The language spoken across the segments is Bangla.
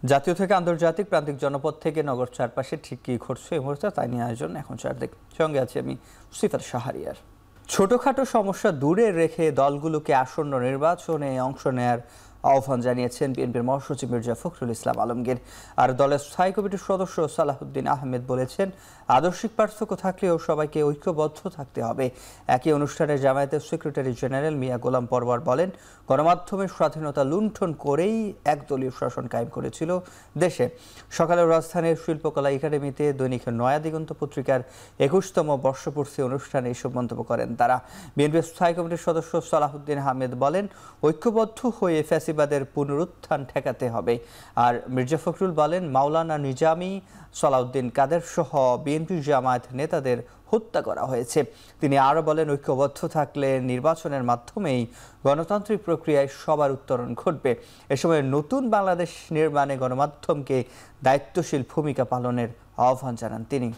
জাতীয় থেকে আন্তর্জাতিক প্রান্তিক জনপদ থেকে নগর চারপাশে ঠিক কী ঘটছে এই মুহূর্তে তাই নিয়ে আয়োজন এখন চারদিক। সঙ্গে আছি আমি সিফাত শাহরিয়ার। ছোটখাটো সমস্যা দূরে রেখে দলগুলোকে আসন্ন নির্বাচনে অংশ নেয়ার আহ্বান জানিয়েছেন বিএনপির মহাসচিব মির্জা ফখরুল ইসলাম আলমগীর। আর দলের স্থায়ী কমিটির সদস্য সালাহুদ্দিন আহমেদ বলেছেন, আদর্শিক পার্থক্য থাকলেও সবাইকে ঐক্যবদ্ধ থাকতে হবে। একই অনুষ্ঠানে জামায়াতের সেক্রেটারি জেনারেল মিয়া গোলাম পরওয়ার বলেন, গণমাধ্যমের স্বাধীনতা লুণ্ঠন করেই একদলীয় শাসন কায়েম করেছিল দেশে। সকালে রাজধানীর শিল্পকলা একাডেমিতে দৈনিক নয়া দিগন্ত পত্রিকার ২১তম বর্ষপূর্তি অনুষ্ঠানে এসব মন্তব্য করেন তারা। বিএনপির স্থায়ী কমিটির সদস্য সালাহুদ্দিন আহমেদ বলেন, ঐক্যবদ্ধ হয়ে ফ্যাসিবাদের পুনরুত্থান ঠেকাতে হবে। আর মির্জা ফখরুল বলেন, মাওলানা নিজামী, সালাউদ্দিন কাদের সহ বিএনপি জামায়াত নেতাদের হত্যা করা হয়েছে। তিনি আরও বলেন, ঐক্যবদ্ধ থাকলে নির্বাচনের মাধ্যমেই গণতান্ত্রিক প্রক্রিয়ায় সবার উত্তরণ ঘটবে। এ সময় নতুন বাংলাদেশ নির্মাণে গণমাধ্যমকে দায়িত্বশীল ভূমিকা পালনের আহ্বান জানান তিনি।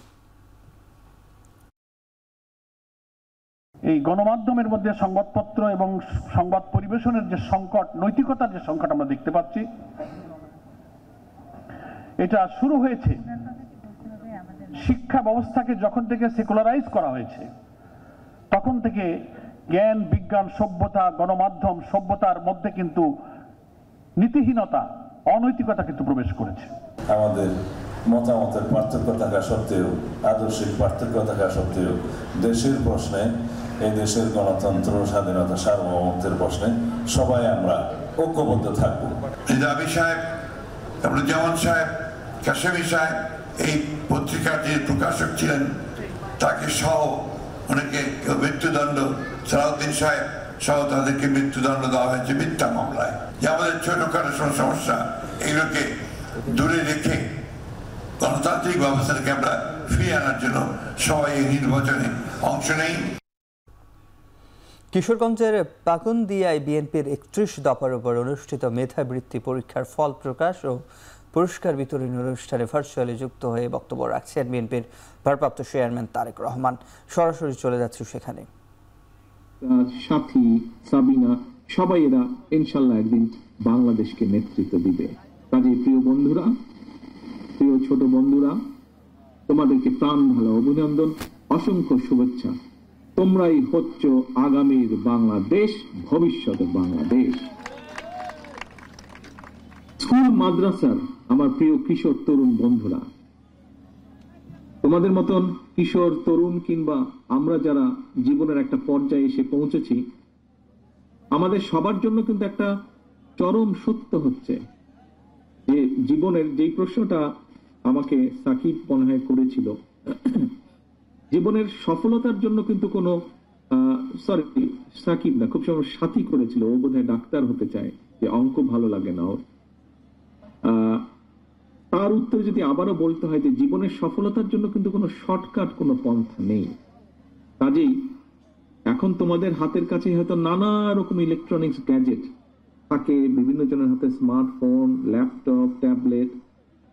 এই গণমাধ্যমের মধ্যে সংবাদপত্র এবং সংবাদ পরিবেশনের যে সংকট, নৈতিকতার যে সংকট আমরা দেখতে পাচ্ছি, এটা শুরু হয়েছে শিক্ষা ব্যবস্থাকে যখন থেকে সেকুলারাইজ করা হয়েছে তখন থেকে জ্ঞান, বিজ্ঞান, সভ্যতা, গণমাধ্যম, সভ্যতার মধ্যে কিন্তু নীতিহীনতা, অনৈতিকতা কিন্তু প্রবেশ করেছে। আমাদের মতামতের পার্থক্য থাকা সত্ত্বেও, আদর্শিক পার্থক্য থাকা সত্ত্বেও দেশের প্রশ্নে, এই দেশের গণতন্ত্র, স্বাধীনতা, সার্বভৌমত্বের প্রশ্নে সবাই আমরা ঐক্যবদ্ধ থাকবো। নিজামী সাহেব, জামান সাহেব, কাশেমি সাহেব এই পত্রিকার যে প্রকাশক ছিলেন তাকে সহ অনেকে মৃত্যুদণ্ড, সালাউদ্দিন সাহেব সহ তাদেরকে মৃত্যুদণ্ড দেওয়া হয়েছে মিথ্যা মামলায়। যে আমাদের ছোটখাটো সমস্যা এগুলোকে দূরে রেখে গণতান্ত্রিক ব্যবস্থাকে আমরা ফিরিয়ে আনার জন্য সবাই এই নির্বাচনে অংশ নেই। কিশোরগঞ্জের পাকুন্দিয়ায় বিএনপির ৩১ দফার উপর অনুষ্ঠিত মেধাবৃত্তি পরীক্ষার ফল প্রকাশ ও পুরস্কার বিতরণী অনুষ্ঠানে ভার্চুয়ালি যুক্ত হয়ে বক্তব্য রাখছেন বিএনপির ভারপ্রাপ্ত চেয়ারম্যান তারেক রহমান। সরাসরি চলে যাচ্ছে সেখানে। সাথী, সাবিনা, সবাই এরা ইনশাল্লাহ একদিন বাংলাদেশকে নেতৃত্ব দিবে। কাজে প্রিয় বন্ধুরা, প্রিয় ছোট বন্ধুরা, তোমাদেরকে প্রাণ ভালো অভিনন্দন, অসংখ্য শুভেচ্ছা। তোমরাই হচ্ছ আগামীর বাংলাদেশ, ভবিষ্যতের বাংলাদেশ। স্কুল মাদ্রাসার আমার প্রিয় কিশোর তরুণ বন্ধুরা, তোমাদের মতন কিশোর তরুণ কিংবা আমরা যারা জীবনের একটা পর্যায়ে এসে পৌঁছেছি, আমাদের সবার জন্য কিন্তু একটা চরম সত্য হচ্ছে যে জীবনের যেই প্রশ্নটা আমাকে সাকিব মনে হয় করেছিল, জীবনের সফলতার জন্য কিন্তু কোনো সাকিব না, খুব সময় সাথী করেছিল, ও বোধহয় ডাক্তার হতে চায়, যে অঙ্ক ভালো লাগে না ওর। তার উত্তরে যদি আবারও বলতে হয় যে জীবনের সফলতার জন্য কিন্তু কোনো শর্টকাট, কোনো পন্থা নেই। কাজেই এখন তোমাদের হাতের কাছে হয়তো নানা রকম ইলেকট্রনিক্স গ্যাজেট থাকে, বিভিন্ন জনের হাতে স্মার্টফোন, ল্যাপটপ, ট্যাবলেট,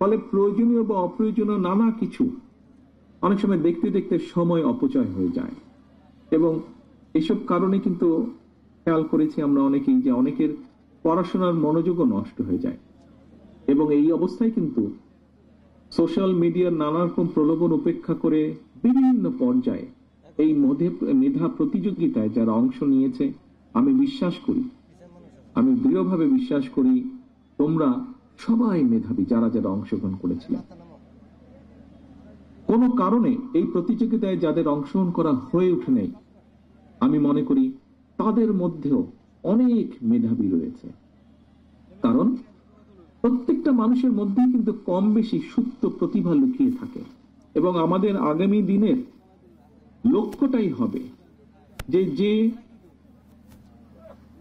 ফলে প্রয়োজনীয় বা অপ্রয়োজনীয় নানা কিছু অনেক সময় দেখতে দেখতে সময় অপচয় হয়ে যায়। এবং এসব কারণে কিন্তু খেয়াল করেছি আমরা অনেকেই যে অনেকের পড়াশোনার মনোযোগও নষ্ট হয়ে যায়। এবং এই অবস্থায় কিন্তু সোশ্যাল মিডিয়ার নানা রকম প্রলোভন উপেক্ষা করে বিভিন্ন পর্যায়ে এই মেধা প্রতিযোগিতায় যারা অংশ নিয়েছে, আমি বিশ্বাস করি, আমি দৃঢ়ভাবে বিশ্বাস করি তোমরা সবাই মেধাবী যারা যারা অংশগ্রহণ করেছিলেন। কোনো কারণে এই প্রতিযোগিতায় যাদের অংশগ্রহণ করা হয়ে ওঠে নেই, আমি মনে করি তাদের মধ্যেও অনেক মেধাবী রয়েছে। কারণ প্রত্যেকটা মানুষের মধ্যেই কিন্তু কম বেশি সুপ্ত প্রতিভা লুকিয়ে থাকে। এবং আমাদের আগামী দিনের লক্ষ্যটাই হবে যে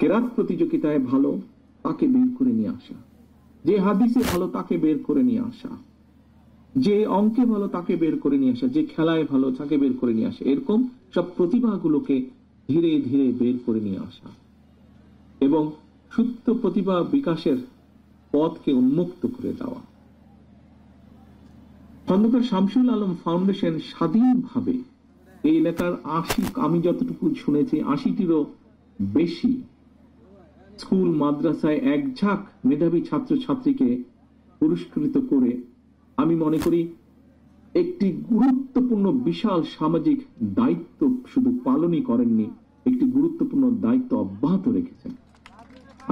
কেরাত প্রতিযোগিতায় ভালো তাকে বের করে নিয়ে আসা, যে হাদিসে ভালো তাকে বের করে নিয়ে আসা, যে অঙ্কে ভালো তাকে বের করে নিয়ে আসা, যে খেলায় ভালো তাকে বের করে নিয়ে আসা, এরকম সব প্রতিভাগুলোকে ধীরে ধীরে বের করে নিয়ে আসা এবং সুপ্ত প্রতিভা বিকাশের পথকে উন্মুক্ত করে দেওয়া। খন্দকার শামসুল আলম ফাউন্ডেশন স্বাধীনভাবে এই এলাকার ৮০, আমি যতটুকু শুনেছি ৮০টিরও বেশি স্কুল মাদ্রাসায় এক ঝাঁক মেধাবী ছাত্রছাত্রীকে পুরস্কৃত করে আমি মনে করি একটি গুরুত্বপূর্ণ বিশাল সামাজিক দায়িত্ব শুধু পালনই করেননি, একটি গুরুত্বপূর্ণ দায়িত্ব অব্যাহত রেখেছেন।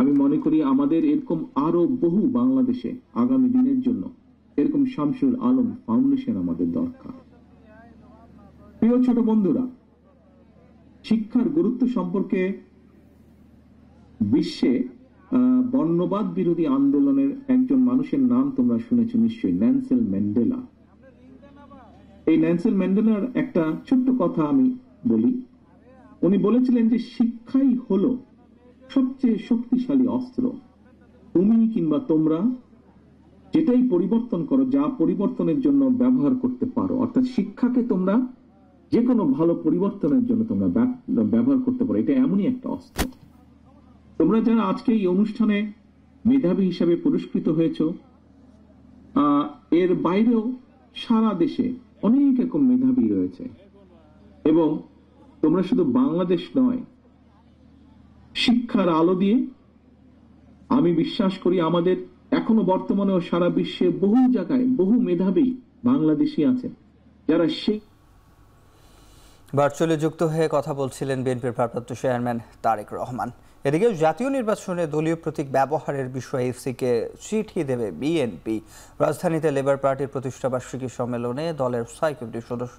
আমি মনে করি আমাদের এরকম আরো বহু বাংলাদেশে আগামী দিনের জন্য এরকম শামসুল আলম ফাউন্ডেশন আমাদের দরকার। প্রিয় ছোট বন্ধুরা, শিক্ষার গুরুত্ব সম্পর্কে বিশ্বে বর্ণবাদ বিরোধী আন্দোলনের একজন মানুষের নাম তোমরা শুনেছ নিশ্চয়ই, নেলসন ম্যান্ডেলা। এই নেলসন ম্যান্ডেলার একটা ছোট্ট কথা আমি বলি। উনি বলেছিলেন যে শিক্ষাই হলো সবচেয়ে শক্তিশালী অস্ত্র। তুমি কিংবা তোমরা যেটাই পরিবর্তন করো, যা পরিবর্তনের জন্য ব্যবহার করতে পারো, অর্থাৎ শিক্ষাকে তোমরা যে কোনো ভালো পরিবর্তনের জন্য তোমরা ব্যবহার করতে পারো। এটা এমনই একটা অস্ত্র। তোমরা যারা আজকে এই অনুষ্ঠানে মেধাবী হিসাবে পুরস্কৃত হয়েছ, এর বাইরেও সারা দেশে অনেক রকম মেধাবী রয়েছে, এবং তোমরা শুধু বাংলাদেশ নয়, শিক্ষার আলো দিয়ে আমি বিশ্বাস করি আমাদের এখনো বর্তমানেও সারা বিশ্বে বহু জায়গায় বহু মেধাবী বাংলাদেশী আছে যারা সেই ভার্চুয়ালি যুক্ত হয়ে কথা বলছিলেন বিএনপির ভারপ্রাপ্ত চেয়ারম্যান তারেক রহমান। এদিকে জাতীয় নির্বাচনে দলীয় প্রতীক ব্যবহারের বিষয়ে ইসিকে চিঠি দেবে বিএনপি। রাজধানীতে লেবার পার্টির প্রতিষ্ঠাবার্ষিকী সম্মেলনে দলের স্থায়ী কমিটির সদস্য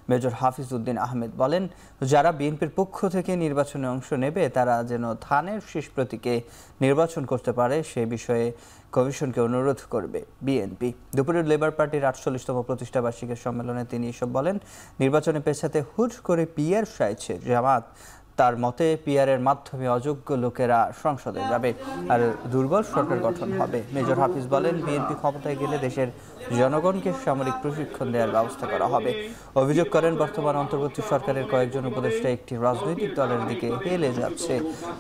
মেজর হাফিজ উদ্দিন আহমেদ বলেন, যারা বিএনপির পক্ষ থেকে নির্বাচনে অংশ নেবে তারা যেন ধানের শীষ প্রতীকে নির্বাচন করতে পারে সে বিষয়ে কমিশনকে অনুরোধ করবে বিএনপি। দুপুরে লেবার পার্টির 48তম প্রতিষ্ঠাবার্ষিকী সম্মেলনে তিনি এসব বলেন। নির্বাচনে পেছাতে হুট করে পিআর চাইছে জামাত। তার মতে পিআরের মাধ্যমে অযোগ্য লোকেরা সংসদে যাবে আর দুর্বল সরকার গঠন হবে। মেজর হাফিজ বলেন, বিএনপি ক্ষমতায় গেলে দেশের জনগণকে সামরিক প্রশিক্ষণ দেওয়ার ব্যবস্থা করা হবে। অভিযোগ করেন, বর্তমান অন্তর্বর্তী সরকারের কয়েকজন উপদেষ্টা একটি রাজনৈতিক দলের দিকে হেলে যাচ্ছে।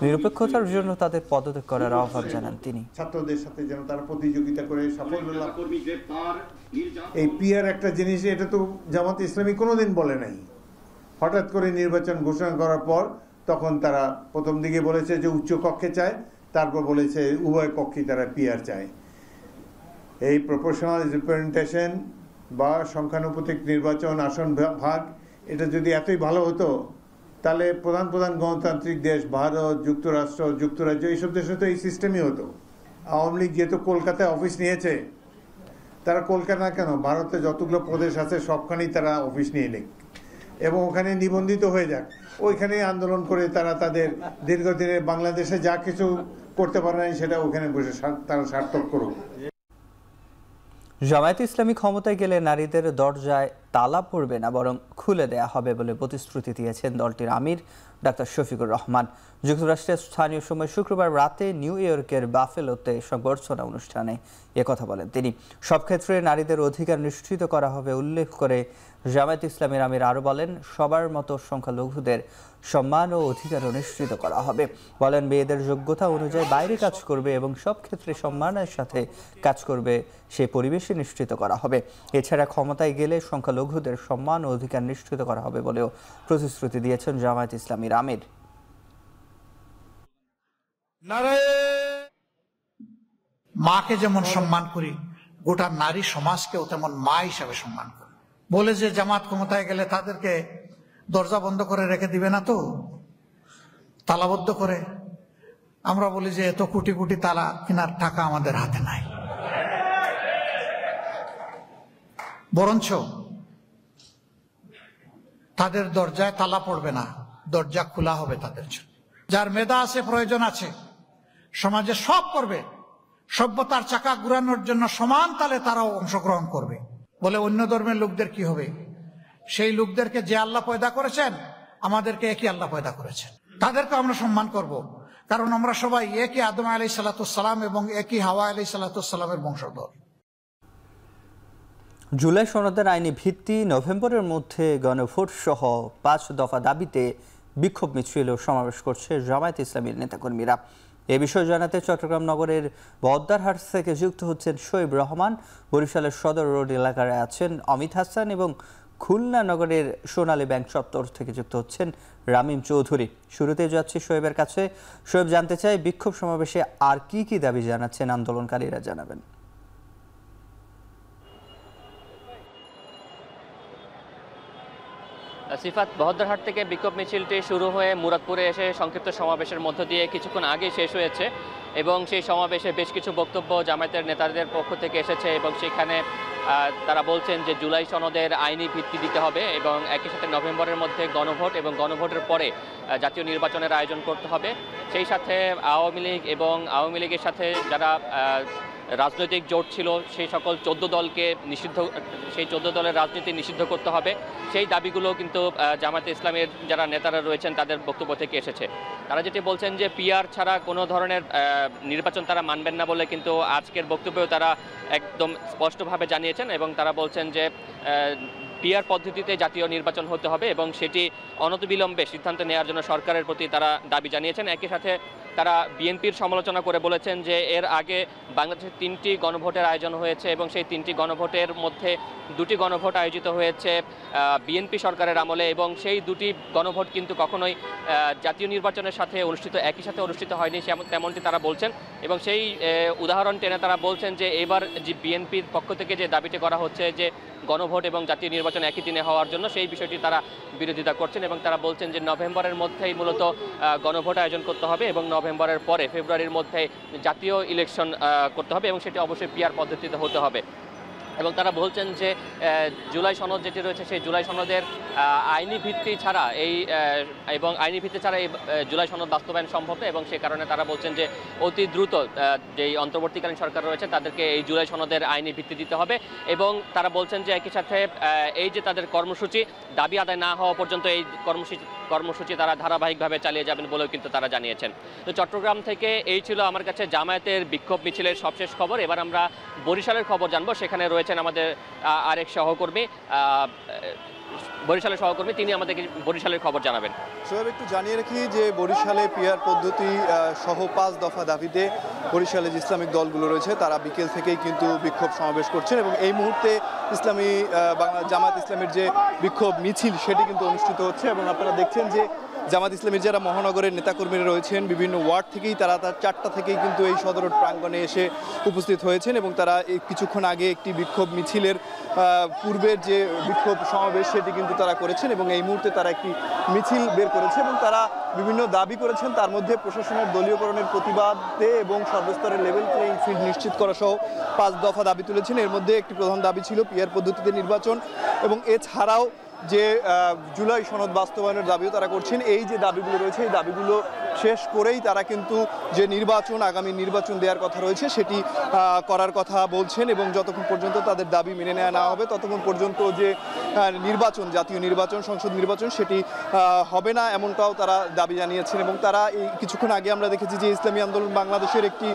নিরপেক্ষতার জন্য তাদের পদত্যাগ করার আহ্বান জানান তিনি। ছাত্রদের সাথে যেন তারা প্রতিযোগিতা করে সাফল্য লাভ করবে। এই পিআর একটা জিনিস, এটা তো জামাত ইসলামী কোনোদিন বলে নাই। হঠাৎ করে নির্বাচন ঘোষণা করার পর তখন তারা প্রথম দিকে বলেছে যে উচ্চ কক্ষে চায়, তারপর বলেছে উভয় কক্ষে তারা পিআর চায়। এই প্রপোর্শনাল রিপ্রেজেন্টেশন বা সংখ্যানুপাতিক নির্বাচন, আসন ভাগ, এটা যদি এতই ভালো হতো তাহলে প্রধান প্রধান গণতান্ত্রিক দেশ, ভারত, যুক্তরাষ্ট্র, যুক্তরাজ্য, এইসব দেশে তো এই সিস্টেমই হতো। আওয়ামী লীগ যেহেতু কলকাতায় অফিস নিয়েছে, তারা কলকাতা কেন, ভারতে যতগুলো প্রদেশ আছে সবখানেই তারা অফিস নিয়ে নেক এবং ওখানে নিবন্ধিত হয়ে যাক। ওইখানে আন্দোলন করে তারা তাদের দীর্ঘদিনে বাংলাদেশে যা কিছু করতে পারে না সেটা ওখানে বসে তারা সার্থক করুক। জামায়াতে ইসলামী ক্ষমতায় গেলে নারীদের দরজায় তালা পড়বে না, বরং খুলে দেয়া হবে বলে প্রতিশ্রুতি দিয়েছেন দলটির আমির ডাক্তার শফিকুর রহমান। যুক্তরাষ্ট্রের স্থানীয় সময় শুক্রবার রাতে নিউ ইয়র্কের বাফেলোতে সংবর্ধনা অনুষ্ঠানে একথা বলেন তিনি। সব ক্ষেত্রে নারীদের অধিকার নিশ্চিত করা হবে উল্লেখ করে জামায়াতে ইসলামীর আমির আরও বলেন, সবার মতো সংখ্যালঘুদের সম্মান ও অধিকারও নিশ্চিত করা হবে। বলেন, মেয়েদের যোগ্যতা অনুযায়ী বাইরে কাজ করবে এবং সব ক্ষেত্রে সম্মানের সাথে কাজ করবে, সেই পরিবেশে নিশ্চিত করা হবে। এছাড়া ক্ষমতায় গেলে সংখ্যালঘুদের সম্মান ও অধিকার নিশ্চিত করা হবে বলেও প্রতিশ্রুতি দিয়েছেন জামায়াতে ইসলামীর আমির। মাকে যেমন সম্মান করি, গোটা নারী সমাজকেও তেমন মা হিসাবে সম্মান করি। বলে যে জামাত ক্ষমতায় গেলে তাদেরকে দরজা বন্ধ করে রেখে দিবে না, তো তালাবদ্ধ করে। আমরা বলি যে এত কোটি কোটি তালা কেনার টাকা আমাদের হাতে নাই, বরঞ্চ তাদের দরজায় তালা পড়বে না, দরজা খোলা হবে তাদের জন্য। যার মেধা আছে, প্রয়োজন আছে, সমাজে সব করবে, সভ্যতার চাকা ঘুরানোর জন্য সমান তালে তারাও অংশগ্রহণ করবে। বলে অন্য ধর্মের লোকদের কি হবে? সেই লোকদেরকে যে আল্লাহ পয়দা করেছেন, আমাদেরকে একই আল্লাহ পয়দা করেছেন, তাদেরকে আমরা সম্মান করব, কারণ আমরা সবাই একই আদম আলাইহিস সালাম এবং একই হাওয়া আলাইহিস সালামের বংশধর। জুলাই সনদের আইনি ভিত্তি, নভেম্বরের মধ্যে গণভোট সহ 5 দফা দাবিতে বিক্ষোভ মিছিল ও সমাবেশ করছে জামায়াতে ইসলামীর নেতাকর্মীরা। এ বিষয়ে জানাতে চট্টগ্রাম নগরের বদ্দারহাট থেকে যুক্ত হচ্ছেন শোয়েব রহমান, বরিশালের সদর রোড এলাকায় আছেন অমিত হাসান এবং খুলনা নগরের সোনালী ব্যাংক চত্বর থেকে যুক্ত হচ্ছেন রামিম চৌধুরী। শুরুতে যাচ্ছি শোয়েবের কাছে। শোয়েব, জানতে চাই বিক্ষোভ সমাবেশে আর কি কি দাবি জানাচ্ছেন আন্দোলনকারীরা, জানাবেন। সিফাত, বহদ্দারহাট থেকে বিক্ষোভ মিছিলটি শুরু হয়ে মুরাদপুরে এসে সংক্ষিপ্ত সমাবেশের মধ্য দিয়ে কিছুক্ষণ আগে শেষ হয়েছে এবং সেই সমাবেশে বেশ কিছু বক্তব্য জামায়াতের নেতাদের পক্ষ থেকে এসেছে এবং সেখানে তারা বলছেন যে জুলাই সনদের আইনি ভিত্তি দিতে হবে এবং একই সাথে নভেম্বরের মধ্যে গণভোট এবং গণভোটের পরে জাতীয় নির্বাচনের আয়োজন করতে হবে। সেই সাথে আওয়ামী লীগ এবং আওয়ামী লীগের সাথে যারা রাজনৈতিক জোট ছিল সেই সকল 14 দলকে নিষিদ্ধ, সেই 14 দলের রাজনীতি নিষিদ্ধ করতে হবে, সেই দাবিগুলো কিন্তু জামায়াতে ইসলামের যারা নেতারা রয়েছেন তাদের বক্তব্য থেকে এসেছে। তারা যেটি বলছেন যে পিআর ছাড়া কোনো ধরনের নির্বাচন তারা মানবেন না বলে কিন্তু আজকের বক্তব্যেও তারা একদম স্পষ্টভাবে জানিয়েছেন এবং তারা বলছেন যে পিআর পদ্ধতিতে জাতীয় নির্বাচন হতে হবে এবং সেটি অনতিবিলম্বে সিদ্ধান্ত নেওয়ার জন্য সরকারের প্রতি তারা দাবি জানিয়েছেন। একই সাথে তারা বিএনপির সমালোচনা করে বলেছেন যে এর আগে বাংলাদেশে 3টি গণভোটের আয়োজন হয়েছে এবং সেই 3টি গণভোটের মধ্যে 2টি গণভোট আয়োজিত হয়েছে বিএনপি সরকারের আমলে এবং সেই 2টি গণভোট কিন্তু কখনোই জাতীয় নির্বাচনের সাথে একই সাথে অনুষ্ঠিত হয়নি তেমনটি তারা বলছেন এবং সেই উদাহরণ টেনে তারা বলছেন যে এবার যে বিএনপির পক্ষ থেকে যে দাবিটি করা হচ্ছে যে গণভোট এবং জাতীয় নির্বাচন একই দিনে হওয়ার জন্য, সেই বিষয়টি তারা বিরোধিতা করছেন এবং তারা বলছেন যে নভেম্বরের মধ্যেই মূলত গণভোট আয়োজন করতে হবে এবং নভেম্বরের পরে ফেব্রুয়ারির মধ্যে জাতীয় ইলেকশন করতে হবে এবং সেটি অবশ্যই পিআর পদ্ধতিতে হতে হবে। এবং তারা বলছেন যে জুলাই সনদ যেটি রয়েছে সেই জুলাই সনদের আইনি ভিত্তি ছাড়া এই জুলাই সনদ বাস্তবায়ন সম্ভব না এবং সে কারণে তারা বলছেন যে অতি দ্রুত যেই অন্তর্বর্তীকালীন সরকার রয়েছে তাদেরকে এই জুলাই সনদের আইনি ভিত্তি দিতে হবে এবং তারা বলছেন যে একই সাথে এই যে তাদের কর্মসূচি দাবি আদায় না হওয়া পর্যন্ত এই কর্মসূচি তারা ধারাবাহিকভাবে চালিয়ে যাবেন বলেও কিন্তু তারা জানিয়েছেন। তো চট্টগ্রাম থেকে এই ছিল আমার কাছে জামায়াতের বিক্ষোভ মিছিলের সবশেষ খবর। এবার আমরা বরিশালের খবর জানবো। সেখানে রয়েছেন আমাদের আরেক সহকর্মী, বরিশালের সহকর্মী, তিনি আমাদেরকে বরিশালের খবর জানাবেন। সোহেব, একটু জানিয়ে রাখি যে বরিশালে পিআর পদ্ধতি সহ 5 দফা দাবিতে বরিশালে যে ইসলামিক দলগুলো রয়েছে তারা বিকেল থেকেই কিন্তু বিক্ষোভ সমাবেশ করছেন এবং এই মুহূর্তে জামায়াত ইসলামের যে বিক্ষোভ মিছিল সেটি কিন্তু অনুষ্ঠিত হচ্ছে এবং আপনারা দেখছেন যে জামায়াত ইসলামের যারা মহানগরের নেতাকর্মীরা রয়েছেন বিভিন্ন ওয়ার্ড থেকেই তারা 4টা থেকেই কিন্তু এই সদর প্রাঙ্গণে এসে উপস্থিত হয়েছেন এবং তারা কিছুক্ষণ আগে একটি বিক্ষোভ মিছিলের পূর্বের যে বিক্ষোভ সমাবেশ সেটি কিন্তু তারা করেছেন এবং এই মুহূর্তে তারা একটি মিছিল বের করেছে এবং তারা বিভিন্ন দাবি করেছেন, তার মধ্যে প্রশাসনের দলীয়করণের প্রতিবাদে এবং সর্বস্তরের লেভেল প্লেইং ফিল্ড নিশ্চিত করা সহ 5 দফা দাবি তুলেছেন। এর মধ্যে একটি প্রধান দাবি ছিল পিআর পদ্ধতিতে নির্বাচন এবং এছাড়াও যে জুলাই সনদ বাস্তবায়নের দাবিও তারা করছেন। এই যে দাবিগুলো রয়েছে এই দাবিগুলো শেষ করেই তারা কিন্তু যে আগামী নির্বাচন দেওয়ার কথা রয়েছে সেটি করার কথা বলছেন এবং যতক্ষণ পর্যন্ত তাদের দাবি মেনে নেওয়া না হবে ততক্ষণ পর্যন্ত যে জাতীয় নির্বাচন, সংসদ নির্বাচন সেটি হবে না, এমনটাও তারা দাবি জানিয়েছেন। এবং তারা এই কিছুক্ষণ আগে আমরা দেখেছি যে ইসলামী আন্দোলন বাংলাদেশের একটি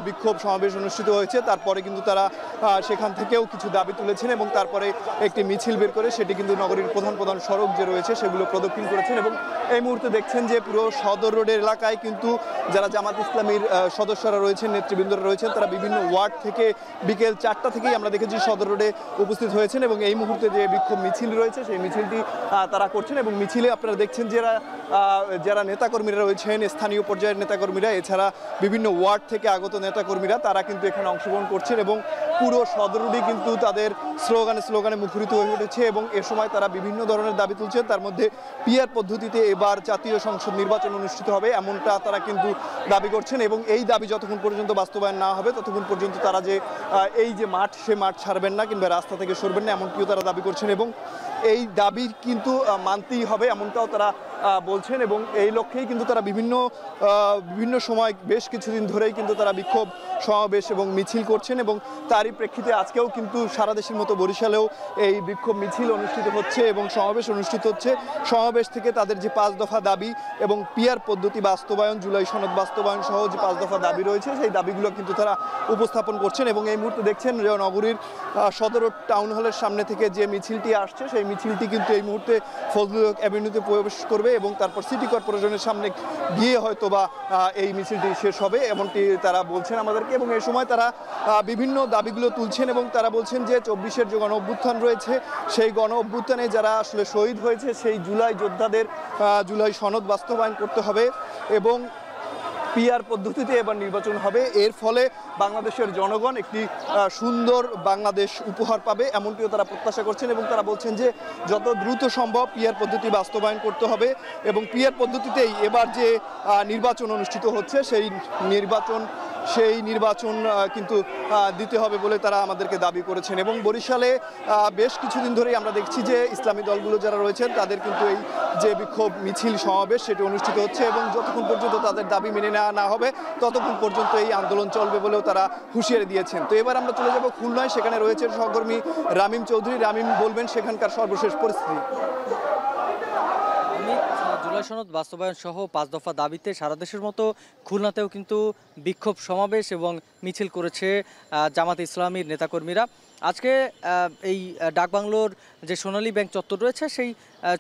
বিক্ষোভ সমাবেশ অনুষ্ঠিত হয়েছে, তারপরে কিন্তু তারা সেখান থেকেও কিছু দাবি তুলেছেন এবং তারপরে একটি মিছিল বের করে সেটি কিন্তু নগরীর প্রধান সড়ক যে রয়েছে সেগুলো প্রদক্ষিণ করেছেন এবং এই মুহূর্তে দেখছেন যে পুরো সদর রোডের এলাকায় কিন্তু যারা জামাত ইসলামীর সদস্যরা রয়েছেন, নেতৃবৃন্দরা রয়েছেন, তারা বিভিন্ন ওয়ার্ড থেকে বিকেল 4টা থেকেই আমরা দেখেছি সদর রোডে উপস্থিত হয়েছেন এবং এই মুহূর্তে যে বিক্ষোভ মিছিল রয়েছে সেই মিছিলটি তারা করছেন এবং মিছিলে আপনারা দেখছেন যারা নেতাকর্মীরা রয়েছেন, স্থানীয় পর্যায়ের নেতাকর্মীরা, এছাড়া বিভিন্ন ওয়ার্ড থেকে আগত নেতাকর্মীরা তারা কিন্তু এখানে অংশগ্রহণ করছেন এবং পুরো সদর রোডই কিন্তু তাদের স্লোগানে মুখরিত হয়ে উঠেছে এবং এ সময় তারা বিভিন্ন ধরনের দাবি তুলছেন। তার মধ্যে পিআর পদ্ধতিতে এবার জাতীয় সংসদ নির্বাচন অনুষ্ঠিত হবে এমনটা তারা কিন্তু দাবি করছেন এবং এই দাবি যতক্ষণ পর্যন্ত বাস্তবায়ন না হবে ততক্ষণ পর্যন্ত তারা যে এই যে মাঠ সে মাঠ ছাড়বেন না কিংবা রাস্তা থেকে সরবেন না এমনটিও তারা দাবি করছেন এবং এই দাবি কিন্তু মানতেই হবে এমনটাও তারা বলছেন এবং এই লক্ষ্যেই কিন্তু তারা বিভিন্ন সময় বেশ কিছুদিন ধরেই কিন্তু তারা বিক্ষোভ সমাবেশ এবং মিছিল করছেন এবং তারই প্রেক্ষিতে আজকেও কিন্তু সারা দেশের মতো বরিশালেও এই বিক্ষোভ মিছিল অনুষ্ঠিত হচ্ছে এবং সমাবেশ অনুষ্ঠিত হচ্ছে। সমাবেশ থেকে তাদের যে 5 দফা দাবি এবং পিআর পদ্ধতি বাস্তবায়ন, জুলাই সনদ বাস্তবায়ন সহ যে 5 দফা দাবি রয়েছে সেই দাবিগুলো কিন্তু তারা উপস্থাপন করছেন এবং এই মুহূর্তে দেখছেন যে নগরীর সদর টাউন হলের সামনে থেকে যে মিছিলটি আসছে সেই মিছিলটি কিন্তু এই মুহূর্তে ফজলুল হক অ্যাভিনিউতে প্রবেশ করবে এবং তারপর সিটি কর্পোরেশনের সামনে গিয়ে হয়তোবা এই মিছিলটি শেষ হবে এমনটি তারা বলছেন আমাদেরকে এবং এই সময় তারা বিভিন্ন দাবিগুলো তুলছেন এবং তারা বলছেন যে 24-এর যে গণ অভ্যুত্থান রয়েছে সেই গণ অভ্যুত্থানে যারা আসলে শহীদ হয়েছে সেই জুলাই যোদ্ধাদের জুলাই সনদ বাস্তবায়ন করতে হবে এবং পিআর পদ্ধতিতে এবার নির্বাচন হবে। এর ফলে বাংলাদেশের জনগণ একটি সুন্দর বাংলাদেশ উপহার পাবে এমনটিও তারা প্রত্যাশা করছেন এবং তারা বলছেন যে যত দ্রুত সম্ভব পিআর পদ্ধতি বাস্তবায়ন করতে হবে এবং পিআর পদ্ধতিতেই এবার যে নির্বাচন অনুষ্ঠিত হচ্ছে সেই নির্বাচন কিন্তু দিতে হবে বলে তারা আমাদেরকে দাবি করেছেন। এবং বরিশালে বেশ কিছুদিন ধরেই আমরা দেখছি যে ইসলামী দলগুলো যারা রয়েছেন তাদের কিন্তু এই যে বিক্ষোভ মিছিল সমাবেশ সেটি অনুষ্ঠিত হচ্ছে এবং যতক্ষণ পর্যন্ত তাদের দাবি মেনে নেওয়া না হবে ততক্ষণ পর্যন্ত এই আন্দোলন চলবে বলেও তারা হুঁশিয়ারি দিয়েছেন। তো এবার আমরা চলে যাব খুলনায়, সেখানে রয়েছে সহকর্মী রামিম চৌধুরী। রামিম বলবেন সেখানকার সর্বশেষ পরিস্থিতি। জুলাই সনদ বাস্তবায়ন সহ 5 দফা দাবিতে সারা দেশের মতো খুলনাতেও কিন্তু বিক্ষোভ সমাবেশ এবং মিছিল করেছে জামাত ইসলামীর নেতাকর্মীরা। আজকে এই ডাকবাংলোর যে সোনালী ব্যাংক চত্বর রয়েছে সেই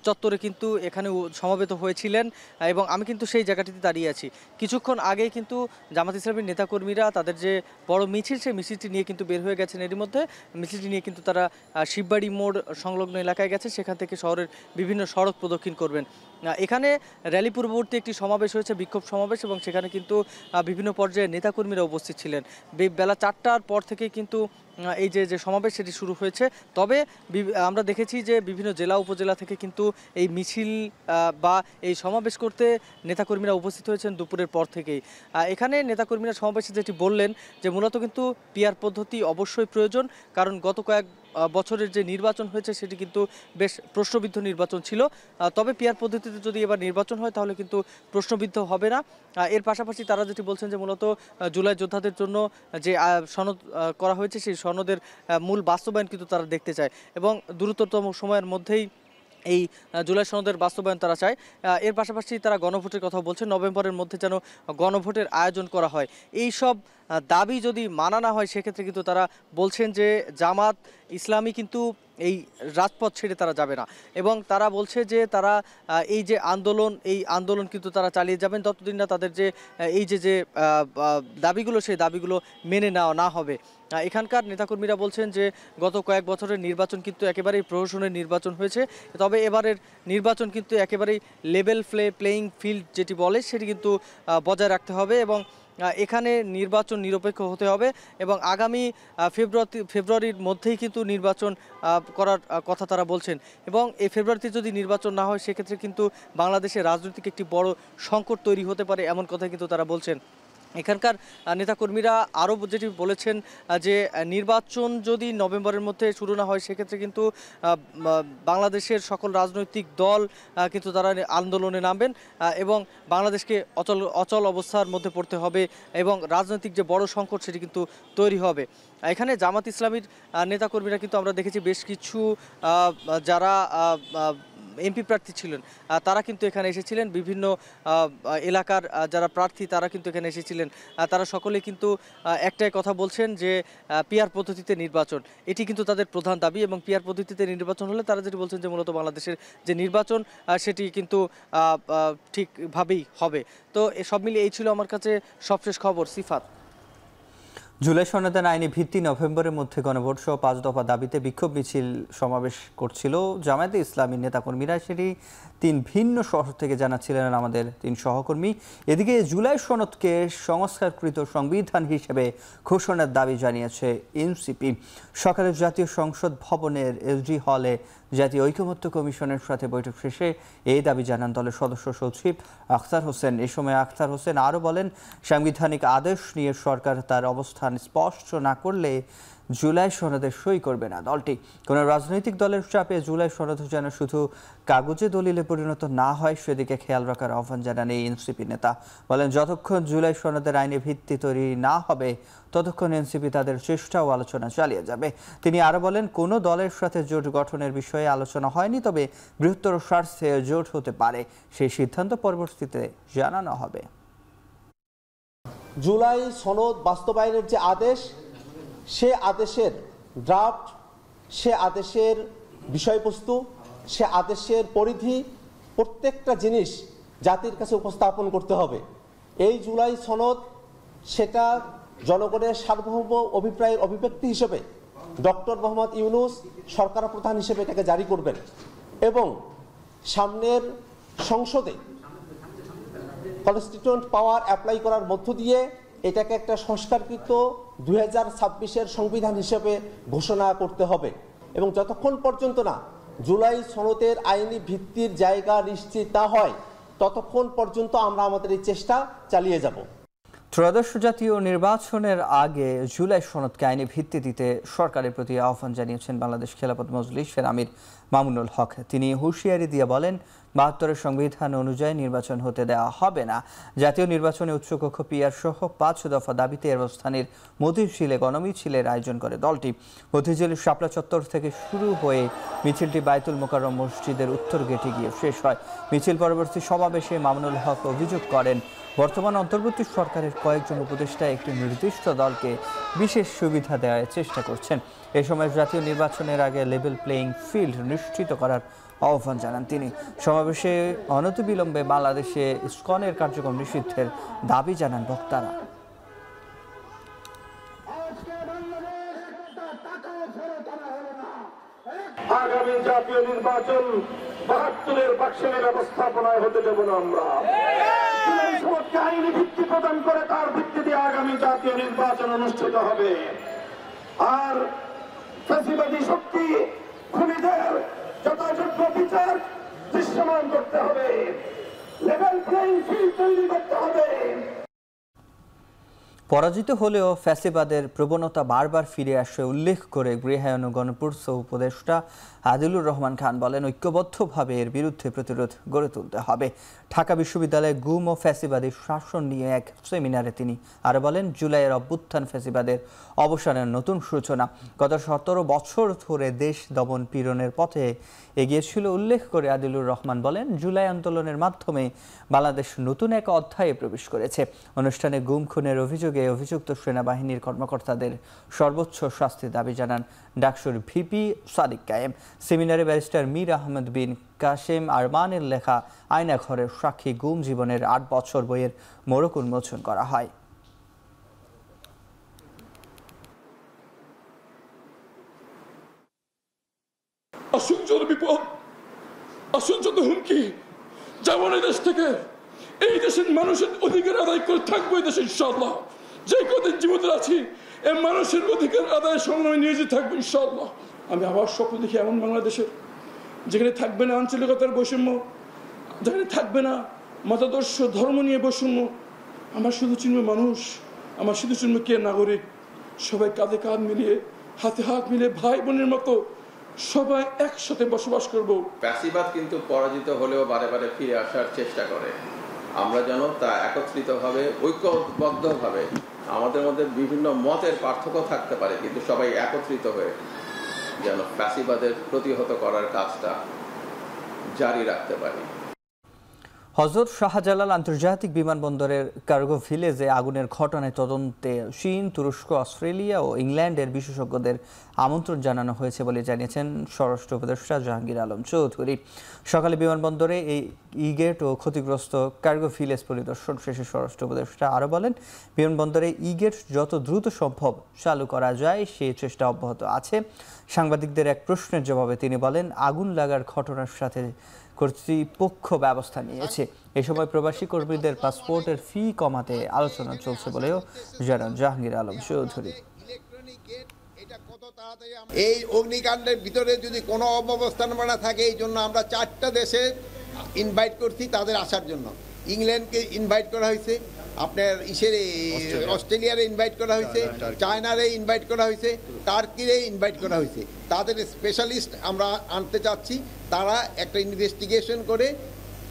চত্বরে কিন্তু এখানে সমবেত হয়েছিলেন এবং আমি কিন্তু সেই জায়গাটিতে দাঁড়িয়ে আছি। কিছুক্ষণ আগেই কিন্তু জামাত ইসলামীর নেতাকর্মীরা তাদের যে বড় মিছিল সেই মিছিলটি নিয়ে কিন্তু বের হয়ে গেছেন। এরই মধ্যে মিছিলটি নিয়ে কিন্তু তারা শিববাড়ি মোড় সংলগ্ন এলাকায় গেছে, সেখান থেকে শহরের বিভিন্ন সড়ক প্রদক্ষিণ করবেন। এখানে র্যালি পূর্ববর্তী একটি সমাবেশ হয়েছে, বিক্ষোভ সমাবেশ, এবং সেখানে কিন্তু বিভিন্ন পর্যায়ে নেতাকর্মীরা উপস্থিত ছিলেন। বেলা 4টার পর থেকেই কিন্তু এই যে সমাবেশ সেটি শুরু হয়েছে। তবে আমরা দেখেছি যে বিভিন্ন জেলা উপজেলা থেকে কিন্তু এই মিছিল বা এই সমাবেশ করতে নেতাকর্মীরা উপস্থিত হয়েছেন দুপুরের পর থেকেই। এখানে নেতাকর্মীরা সমাবেশে যেটি বললেন যে মূলত কিন্তু পিআর পদ্ধতি অবশ্যই প্রয়োজন, কারণ গত কয়েক বছরের যে নির্বাচন হয়েছে সেটি কিন্তু বেশ প্রশ্নবিদ্ধ নির্বাচন ছিল। তবে পিআর পদ্ধতিতে যদি এবার নির্বাচন হয় তাহলে কিন্তু প্রশ্নবিদ্ধ হবে না। এর পাশাপাশি তারা যেটি বলছেন যে মূলত জুলাই যোদ্ধাদের জন্য যে সনদ করা হয়েছে সেই সনদের মূল বাস্তবায়ন কিন্তু তারা দেখতে চায় এবং দ্রুততম সময়ের মধ্যেই এই জুলাই সনদের বাস্তবায়ন তারা চায়। এর পাশাপাশি তারা গণভোটের কথা বলছেন, নভেম্বরের মধ্যে যেন গণভোটের আয়োজন করা হয়। এই সব দাবি যদি মানা না হয় সেক্ষেত্রে কিন্তু তারা বলছেন যে জামাত ইসলামী কিন্তু এই রাজপথ ছেড়ে তারা যাবে না এবং তারা বলছে যে তারা এই আন্দোলন কিন্তু তারা চালিয়ে যাবেন ততদিন না তাদের যে এই যে দাবিগুলো সেই দাবিগুলো মেনে নেওয়া না হবে। এখানকার নেতাকর্মীরা বলছেন যে গত কয়েক বছরের নির্বাচন কিন্তু একেবারেই প্রহসনের নির্বাচন হয়েছে, তবে এবারের নির্বাচন কিন্তু একেবারেই লেভেল প্লেয়িং ফিল্ড যেটি বলে সেটি কিন্তু বজায় রাখতে হবে এবং এখানে নির্বাচন নিরপেক্ষ হতে হবে এবং আগামী ফেব্রুয়ারির মধ্যেই কিন্তু নির্বাচন করার কথা তারা বলছেন এবং এই ফেব্রুয়ারিতে যদি নির্বাচন না হয় সেক্ষেত্রে কিন্তু বাংলাদেশের রাজনৈতিক একটি বড় সংকট তৈরি হতে পারে এমন কথা কিন্তু তারা বলছেন। এখানকার নেতাকর্মীরা আরও যেটি বলেছেন যে নির্বাচন যদি নভেম্বরের মধ্যে শুরু না হয় সেক্ষেত্রে কিন্তু বাংলাদেশের সকল রাজনৈতিক দল কিন্তু তারা আন্দোলনে নামবেন এবং বাংলাদেশকে অচল অবস্থার মধ্যে পড়তে হবে এবং রাজনৈতিক যে বড় সংকট সেটি কিন্তু তৈরি হবে। এখানে জামাত ইসলামীর নেতাকর্মীরা কিন্তু আমরা দেখেছি বেশ কিছু যারা এমপি প্রার্থী ছিলেন তারা কিন্তু এখানে এসেছিলেন, বিভিন্ন এলাকার যারা প্রার্থী তারা কিন্তু এখানে এসেছিলেন। তারা সকলেই কিন্তু একটাই কথা বলছেন যে পিআর পদ্ধতিতে নির্বাচন, এটি কিন্তু তাদের প্রধান দাবি এবং পিআর পদ্ধতিতে নির্বাচন হলে তারা যেটি বলছেন যে মূলত বাংলাদেশের যে নির্বাচন সেটি কিন্তু ঠিকভাবেই হবে। তো সব মিলিয়ে এই ছিল আমার কাছে সবশেষ খবর। সিফাত। জুলাই সনদের আইনি ভিত্তি নভেম্বরের মধ্যে গণভোট সহ 5 দফা দাবিতে বিক্ষোভ মিছিল সমাবেশ করছিল জামায়াতে ইসলামীর নেতাকর্মীরা, সেটি 3 ভিন্ন শহর থেকে জানাচ্ছিলেন আমাদের 3 সহকর্মী। এদিকে জুলাই সনদকে সংস্কারকৃত সংবিধান হিসেবে ঘোষণার দাবি জানিয়েছে এনসিপি। সকালে জাতীয় সংসদ ভবনের এসডি হলে জাতীয় ঐকমত্য কমিশনের সাথে বৈঠক শেষে এই দাবি জানান দলের সদস্য সচিব আখতার হোসেন। এ সময় আখতার হোসেন আরও বলেন, সাংবিধানিক আদেশ নিয়ে সরকার তার অবস্থান স্পষ্ট না করলে জুলাই সনদে সই করবে না দলটি। কোনো রাজনৈতিক দলের চাপে জুলাই সনদ যেন শুধু কাগজে দলিলে পরিণত না হয় সেদিকে খেয়াল রাখার আহ্বান জানান এই এনসিপি নেতা। বলেন, যতক্ষণ জুলাই সনদের আইনি ভিত্তি তৈরি না হবে ততক্ষণ এনসিপি তাদের চেষ্টা ও আলোচনা চালিয়ে যাবে। তিনি আরও বলেন, কোনো দলের সাথে জোট গঠনের বিষয়ে আলোচনা হয়নি, তবে বৃহত্তর স্বার্থে জোট হতে পারে, সেই সিদ্ধান্ত পরবর্তীতে জানানো হবে। জুলাই সনদ বাস্তবায়নের যে আদেশ, সে আদেশের ড্রাফট, সে আদেশের বিষয়বস্তু, সে আদেশের পরিধি, প্রত্যেকটা জিনিস জাতির কাছে উপস্থাপন করতে হবে। এই জুলাই সনদ সেটা জনগণের সার্বভৌম অভিপ্রায়ের অভিব্যক্তি হিসেবে ডক্টর মোহাম্মদ ইউনূস সরকার প্রধান হিসেবে এটাকে জারি করবেন এবং সামনের সংসদে কনস্টিটিউয়েন্ট পাওয়ার অ্যাপ্লাই করার মধ্য দিয়ে এটাকে একটা সংস্কারকৃত 2026-এর সংবিধান হিসেবে ঘোষণা করতে হবে এবং যতক্ষণ পর্যন্ত না জুলাই সনদের আইনি ভিত্তির জায়গা নিশ্চিত না হয় ততক্ষণ পর্যন্ত আমরা আমাদের এই চেষ্টা চালিয়ে যাব। ত্রয়োদশ জাতীয় নির্বাচনের আগে জুলাই সনদকে আইনি ভিত্তি দিতে সরকারের প্রতি আহ্বান জানিয়েছেন বাংলাদেশ খেলাফত মজলিসের আমির মামুনুল হক। তিনি হুঁশিয়ারি দিয়ে বলেন, ৭২-এর সংবিধান অনুযায়ী নির্বাচন হতে দেওয়া হবে না। জাতীয় নির্বাচনে উচ্চকক্ষ পিআর সহ ৫ দফা দাবিতে রাজধানীর মতিঝিলে গণমিছিলের আয়োজন করে দলটি। মতিঝিলের শাপলা চত্বর থেকে শুরু হয়ে মিছিলটি বায়তুল মোকাররম মসজিদের উত্তর গেটে গিয়ে শেষ হয়। মিছিল পরবর্তী সমাবেশে মামুনুল হক অভিযোগ করেন, বর্তমান অন্তর্বর্তী সরকারের কয়েকজন উপদেষ্টা একটি নির্দিষ্ট দলকে বিশেষ সুবিধা দেওয়ার চেষ্টা করছেন। এ সময় জাতীয় নির্বাচনের আগে লেভেল প্লেইং ফিল্ড নিশ্চিত করার আহ্বান জানান তিনি। সমাবেশে অনতিবিলম্বে বাংলাদেশে ইসকনের কার্যক্রম নিষিদ্ধের দাবি জানান বক্তারা। আগামী জাতীয় নির্বাচন ৭২-এর বাক্সের ব্যবস্থাপনায় হতে দেব না আমরা। আইনি ভিত্তি প্রদান করে তার ভিত্তিতে আগামী জাতীয় নির্বাচন অনুষ্ঠিত হবে। আর ফ্যাসিবাদী শক্তি খুনিদের যথাযোগ্য বিচার দৃশ্যমান করতে হবে, লেভেল প্লেইং ফিল্ড তৈরি করতে হবে। পরাজিত হলেও ফ্যাসিবাদের প্রবণতা বারবার ফিরে আসে উল্লেখ করে গৃহায়ন ও গণপূর্ত উপদেষ্টা আদিলুর রহমান খান বলেন, ঐক্যবদ্ধভাবে এর বিরুদ্ধে প্রতিরোধ গড়ে তুলতে হবে। ঢাকা বিশ্ববিদ্যালয়ে গুম ও ফ্যাসিবাদী শাসন নিয়ে এক সেমিনারে তিনি আরো বলেন, জুলাইয়ের অভ্যুত্থান ফ্যাসিবাদের অবসানের নতুন সূচনা। গত 17 বছর ধরে দেশ দমন পীড়নের পথে এগিয়েছিল উল্লেখ করে আদিলুর রহমান বলেন, জুলাই আন্দোলনের মাধ্যমে বাংলাদেশ নতুন এক অধ্যায়ে প্রবেশ করেছে। অনুষ্ঠানে গুম খুনের অভিযোগে অভিযুক্ত সেনাবাহিনীর কর্মকর্তাদের সর্বোচ্চ শাস্তির দাবি জানান ডাকসুর ভিপি সাদিক কায়েম। সেমিনারে ব্যারিস্টার মীর আহমেদ বিন কাশেম আরমানের লেখা আয়না ঘরের সাক্ষী গুম জীবনের ৮ বছর বইয়ের মোড়ক উন্মোচন করা হয়। আসুন যত বিপদ, আসুন যত হুমকি, যেমন এই দেশ থেকে এই দেশের মানুষের অধিকার আদায় করে থাকবো এই দেশে ইনশাআল্লাহ। যে কদিন জীবিত আছি এই মানুষের অধিকার আদায় সংগ্রামে নিয়োজিত থাকবো ইনশাআল্লাহ। আমি আবার স্বপ্ন দেখি এমন বাংলাদেশের যেখানে থাকবে না আঞ্চলিকতার বৈষম্য, যেখানে থাকবে না মতাদর্শ ধর্ম নিয়ে বৈষম্য। আমার শুধু চিনবে মানুষ, আমার শুধু চিনবে কে নাগরিক। সবাই কাঁধে কাঁধ মিলিয়ে হাতে হাত মিলিয়ে ভাই বোনের মতো সবাই একসাথে বসবাস করব। ফ্যাসিবাদ কিন্তু পরাজিত হলেও বারে বারে ফিরে আসার চেষ্টা করে। আমরা যেন তা একত্রিতভাবে ঐক্যবদ্ধভাবে, আমাদের মধ্যে বিভিন্ন মতের পার্থক্য থাকতে পারে কিন্তু সবাই একত্রিত হয়ে যেন ফ্যাসিবাদের প্রতিহত করার কাজটা জারি রাখতে পারি। হযরত শাহজালাল আন্তর্জাতিক বিমানবন্দরের কার্গো ভিলেজে আগুনের ঘটনায় তদন্তে চীন, তুরস্ক, অস্ট্রেলিয়া ও ইংল্যান্ডের বিশেষজ্ঞদের আমন্ত্রণ জানানো হয়েছে বলে জানিয়েছেন স্বরাষ্ট্র উপদেষ্টা জাহাঙ্গীর আলম চৌধুরী। সকালে বিমানবন্দরে এই ই-গেট ও ক্ষতিগ্রস্ত কার্গো ভিলেজ পরিদর্শন শেষে স্বরাষ্ট্র উপদেষ্টা আরও বলেন, বিমানবন্দরে ই-গেট যত দ্রুত সম্ভব চালু করা যায় সেই চেষ্টা অব্যাহত আছে। সাংবাদিকদের এক প্রশ্নের জবাবে তিনি বলেন, আগুন লাগার ঘটনার সাথে কর্তৃপক্ষ ব্যবস্থা নিয়েছে। এ সময় প্রবাসী কর্মীদের পাসপোর্টের ফি কমাতে আলোচনা চলছে বলেও জানান জাহাঙ্গীর আলম চৌধুরী। এই অগ্নিকাণ্ডের ভিতরে যদি কোনো অব্যবস্থাপনা থাকে, এই জন্য আমরা 4টা দেশে ইনভাইট করছি তাদের আসার জন্য। ইংল্যান্ডকে ইনভাইট করা হয়েছে, আপনার অস্ট্রেলিয়ারে ইনভাইট করা হয়েছে, চায়নারে ইনভাইট করা হয়েছে, টার্কিরে ইনভাইট করা হয়েছে। তাদের স্পেশালিস্ট আমরা আনতে চাচ্ছি, তারা একটা ইনভেস্টিগেশন করে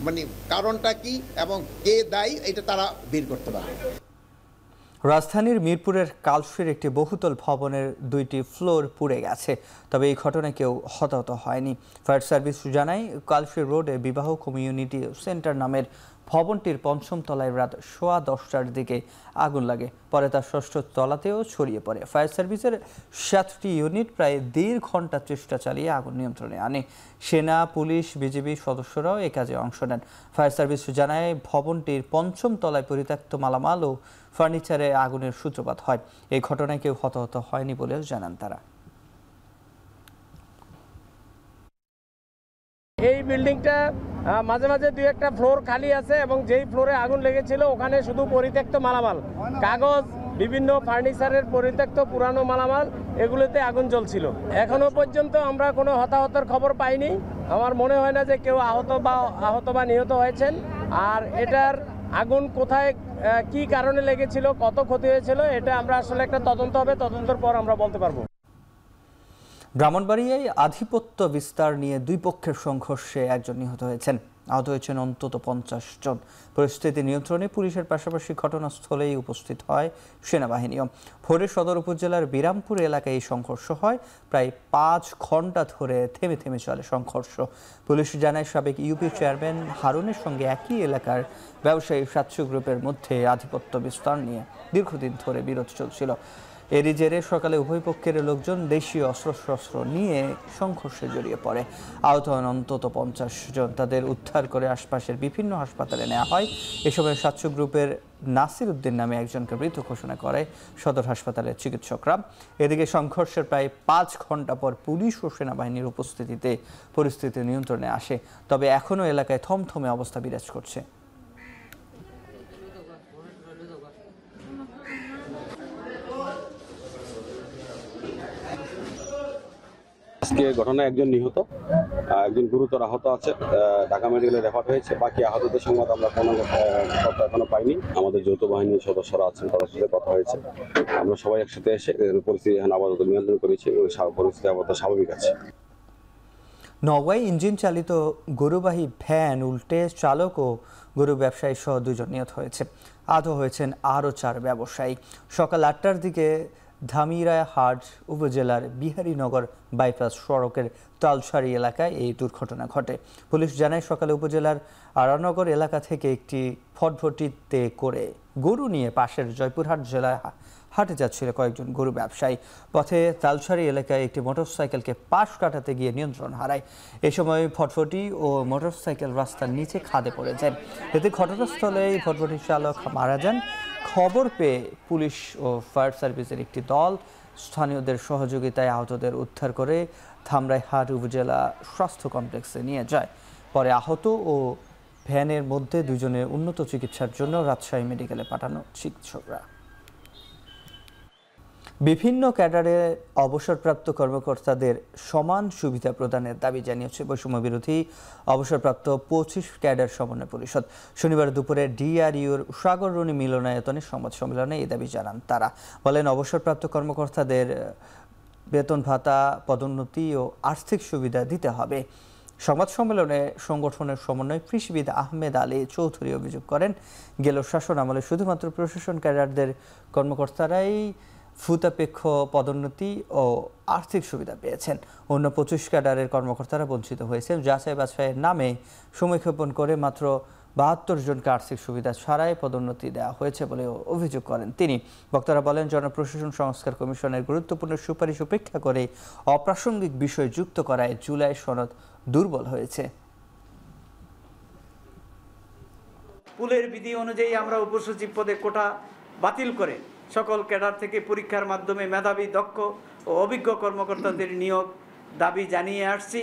মানে কারণটা কি এবং কে দায়ী এটা তারা বের করতে পারবে। রাজধানীর মিরপুরের কালশির একটি বহুতল ভবনের 2টি ফ্লোর পুড়ে গেছে, তবে এই ঘটনায় কেউ হতাহত হয়নি। ফায়ার সার্ভিস জানায়, কালশির রোডে বিবাহ কমিউনিটি সেন্টার নামের ভবনটির 5ম তলায় রাত 10:15টার দিকে আগুন লাগে। পরে তার 6ষ্ঠ তলাতেও ছড়িয়ে পড়ে। ফায়ার সার্ভিসের 7টি ইউনিট প্রায় 1.5 ঘন্টা চেষ্টা চালিয়ে আগুন নিয়ন্ত্রণে আনে। সেনা, পুলিশ, বিজিবি সদস্যরাও এ কাজে অংশ নেন। ফায়ার সার্ভিস জানায়, ভবনটির 5ম তলায় পরিত্যক্ত মালামাল ও ফার্নিচারে আগুনের সূত্রপাত হয়। এই ঘটনায় কেউ হতাহত হয়নি বলেও জানান তারা। এই বিল্ডিংটা মাঝে মাঝে দুই একটা ফ্লোর খালি আছে এবং যেই ফ্লোরে আগুন লেগেছিল ওখানে শুধু পরিত্যক্ত মালামাল, কাগজ, বিভিন্ন ফার্নিচারের পরিত্যক্ত পুরানো মালামাল, এগুলোতে আগুন জ্বলছিল। এখনো পর্যন্ত আমরা কোনো হতাহতের খবর পাইনি। আমার মনে হয় না যে কেউ আহত বা নিহত হয়েছেন। আর এটার আগুন কোথায় কি কারণে লেগেছিল, কত ক্ষতি হয়েছিল, এটা আমরা আসলে একটা তদন্ত হবে, তদন্তের পর আমরা বলতে পারবো। ব্রাহ্মণবাড়িয়ায় আধিপত্য বিস্তার নিয়ে দুই পক্ষের সংঘর্ষে একজন নিহত হয়েছেন, আহত হয়েছেন অন্তত 50 জন। পরিস্থিতি নিয়ন্ত্রণে পুলিশের পাশাপাশি ঘটনাস্থলেই উপস্থিত হয় সেনাবাহিনীও। ভোরে সদর উপজেলার বিরামপুর এলাকায় এই সংঘর্ষ হয়। প্রায় 5 ঘন্টা ধরে থেমে থেমে চলে সংঘর্ষ। পুলিশ জানায় সাবেক ইউপি চেয়ারম্যান হারুনের সঙ্গে একই এলাকার ব্যবসায়ী সাতশো গ্রুপের মধ্যে আধিপত্য বিস্তার নিয়ে দীর্ঘদিন ধরে বিরোধ চলছিল। এরই জেরে সকালে উভয় পক্ষের লোকজন দেশীয় অস্ত্রশস্ত্র নিয়ে সংঘর্ষে জড়িয়ে পড়ে। আহত হন অন্তত 50 জন। তাদের উদ্ধার করে আশপাশের বিভিন্ন হাসপাতালে নেওয়া হয়। এ সময় সাতশো গ্রুপের নাসির উদ্দিন নামে একজনকে মৃত ঘোষণা করে সদর হাসপাতালের চিকিৎসকরা। এদিকে সংঘর্ষের প্রায় 5 ঘন্টা পর পুলিশ ও সেনাবাহিনীর উপস্থিতিতে পরিস্থিতি নিয়ন্ত্রণে আসে। তবে এখনও এলাকায় থমথমে অবস্থা বিরাজ করছে। আজকে ঘটনায় একজন নিহত, একজন গুরুতর আহত আছে, ঢাকা মেডিকেলে রেফার হয়েছে। বাকি আহতদের সংবাদ আমরা এখনো পাইনি। আমাদের যৌথ বাহিনীর সদস্যরা আছেন, তাদের সাথে কথা হয়েছে। আমরা সবাই একসাথে এসে পরিস্থিতি আপাতত নিয়ন্ত্রণ করেছি এবং পরিস্থিতি আপাতত স্বাভাবিক আছে। নওগাঁয় ইঞ্জিন চালিত গরুবাহী ভ্যান উল্টে চালক ও গরু ব্যবসায়ী সহ 2 জন নিহত হয়েছে। আহত হয়েছেন আরও 4 ব্যবসায়ী। সকাল 8টার দিকে ধামিরাহাট উপজেলার বিহারীনগর বাইপাস সড়কের তালসারি এলাকায় এই দুর্ঘটনা ঘটে। পুলিশ জানায় সকালে উপজেলার আরানগর এলাকা থেকে একটি ফটফটিতে করে গরু নিয়ে পাশের জয়পুরহাট জেলায় হাটে যাচ্ছিল কয়েকজন গরু ব্যবসায়ী। পথে তালসারি এলাকায় একটি মোটরসাইকেলকে পাশ কাটাতে গিয়ে নিয়ন্ত্রণ হারায়। এ সময় ফটফটি ও মোটরসাইকেল রাস্তার নিচে খাদে পড়ে যায়। এতে ঘটনাস্থলে ফটফটির চালক মারা যান। খবর পেয়ে পুলিশ ও ফায়ার সার্ভিসের একটি দল স্থানীয়দের সহযোগিতায় আহতদের উদ্ধার করে ধামরাইহাট উপজেলা স্বাস্থ্য কমপ্লেক্সে নিয়ে যায়। পরে আহত ও ভ্যানের মধ্যে 2 জনের উন্নত চিকিৎসার জন্য রাজশাহী মেডিকেলে পাঠানো চিকিৎসকরা। বিভিন্ন ক্যাডারে অবসরপ্রাপ্ত কর্মকর্তাদের সমান সুবিধা প্রদানের দাবি জানিয়েছে বৈষম্য বিরোধী অবসরপ্রাপ্ত 25 ক্যাডার সমন্বয় পরিষদ। শনিবার দুপুরে ডিআরইউর সাগররণী মিলনায়তনে সংবাদ সম্মেলনে এই দাবি জানান তারা। বলেন, অবসরপ্রাপ্ত কর্মকর্তাদের বেতন ভাতা, পদোন্নতি ও আর্থিক সুবিধা দিতে হবে। সংবাদ সম্মেলনে সংগঠনের সমন্বয় কৃষিবিদ আহমেদ আলী চৌধুরী অভিযোগ করেন, গেল শাসন আমলে শুধুমাত্র প্রশাসন ক্যাডারদের কর্মকর্তারাই ভূতাপেক্ষ পদোন্নতি ও আর্থিক সুবিধা পেয়েছেন। অন্য 25 ক্যাডারের কর্মকর্তারা বঞ্চিত হয়েছেন। যাচাই বাছাইয়ের নামে সময়ক্ষেপণ করে মাত্র 72 জনকে আর্থিক সুবিধা ছাড়াই পদোন্নতি দেওয়া হয়েছে বলে অভিযোগ করেন তিনি। বক্তারা বলেন, জনপ্রশাসন সংস্কার কমিশনের গুরুত্বপূর্ণ সুপারিশ উপেক্ষা করে অপ্রাসঙ্গিক বিষয় যুক্ত করায় জুলাই সনদ দুর্বল হয়েছে। পুলের বিধি অনুযায়ী আমরা উপসচিব পদে কোটা বাতিল করে সকল ক্যাডার থেকে পরীক্ষার মাধ্যমে মেধাবী, দক্ষ ও অভিজ্ঞ কর্মকর্তাদের নিয়োগ দাবি জানিয়ে আসছি।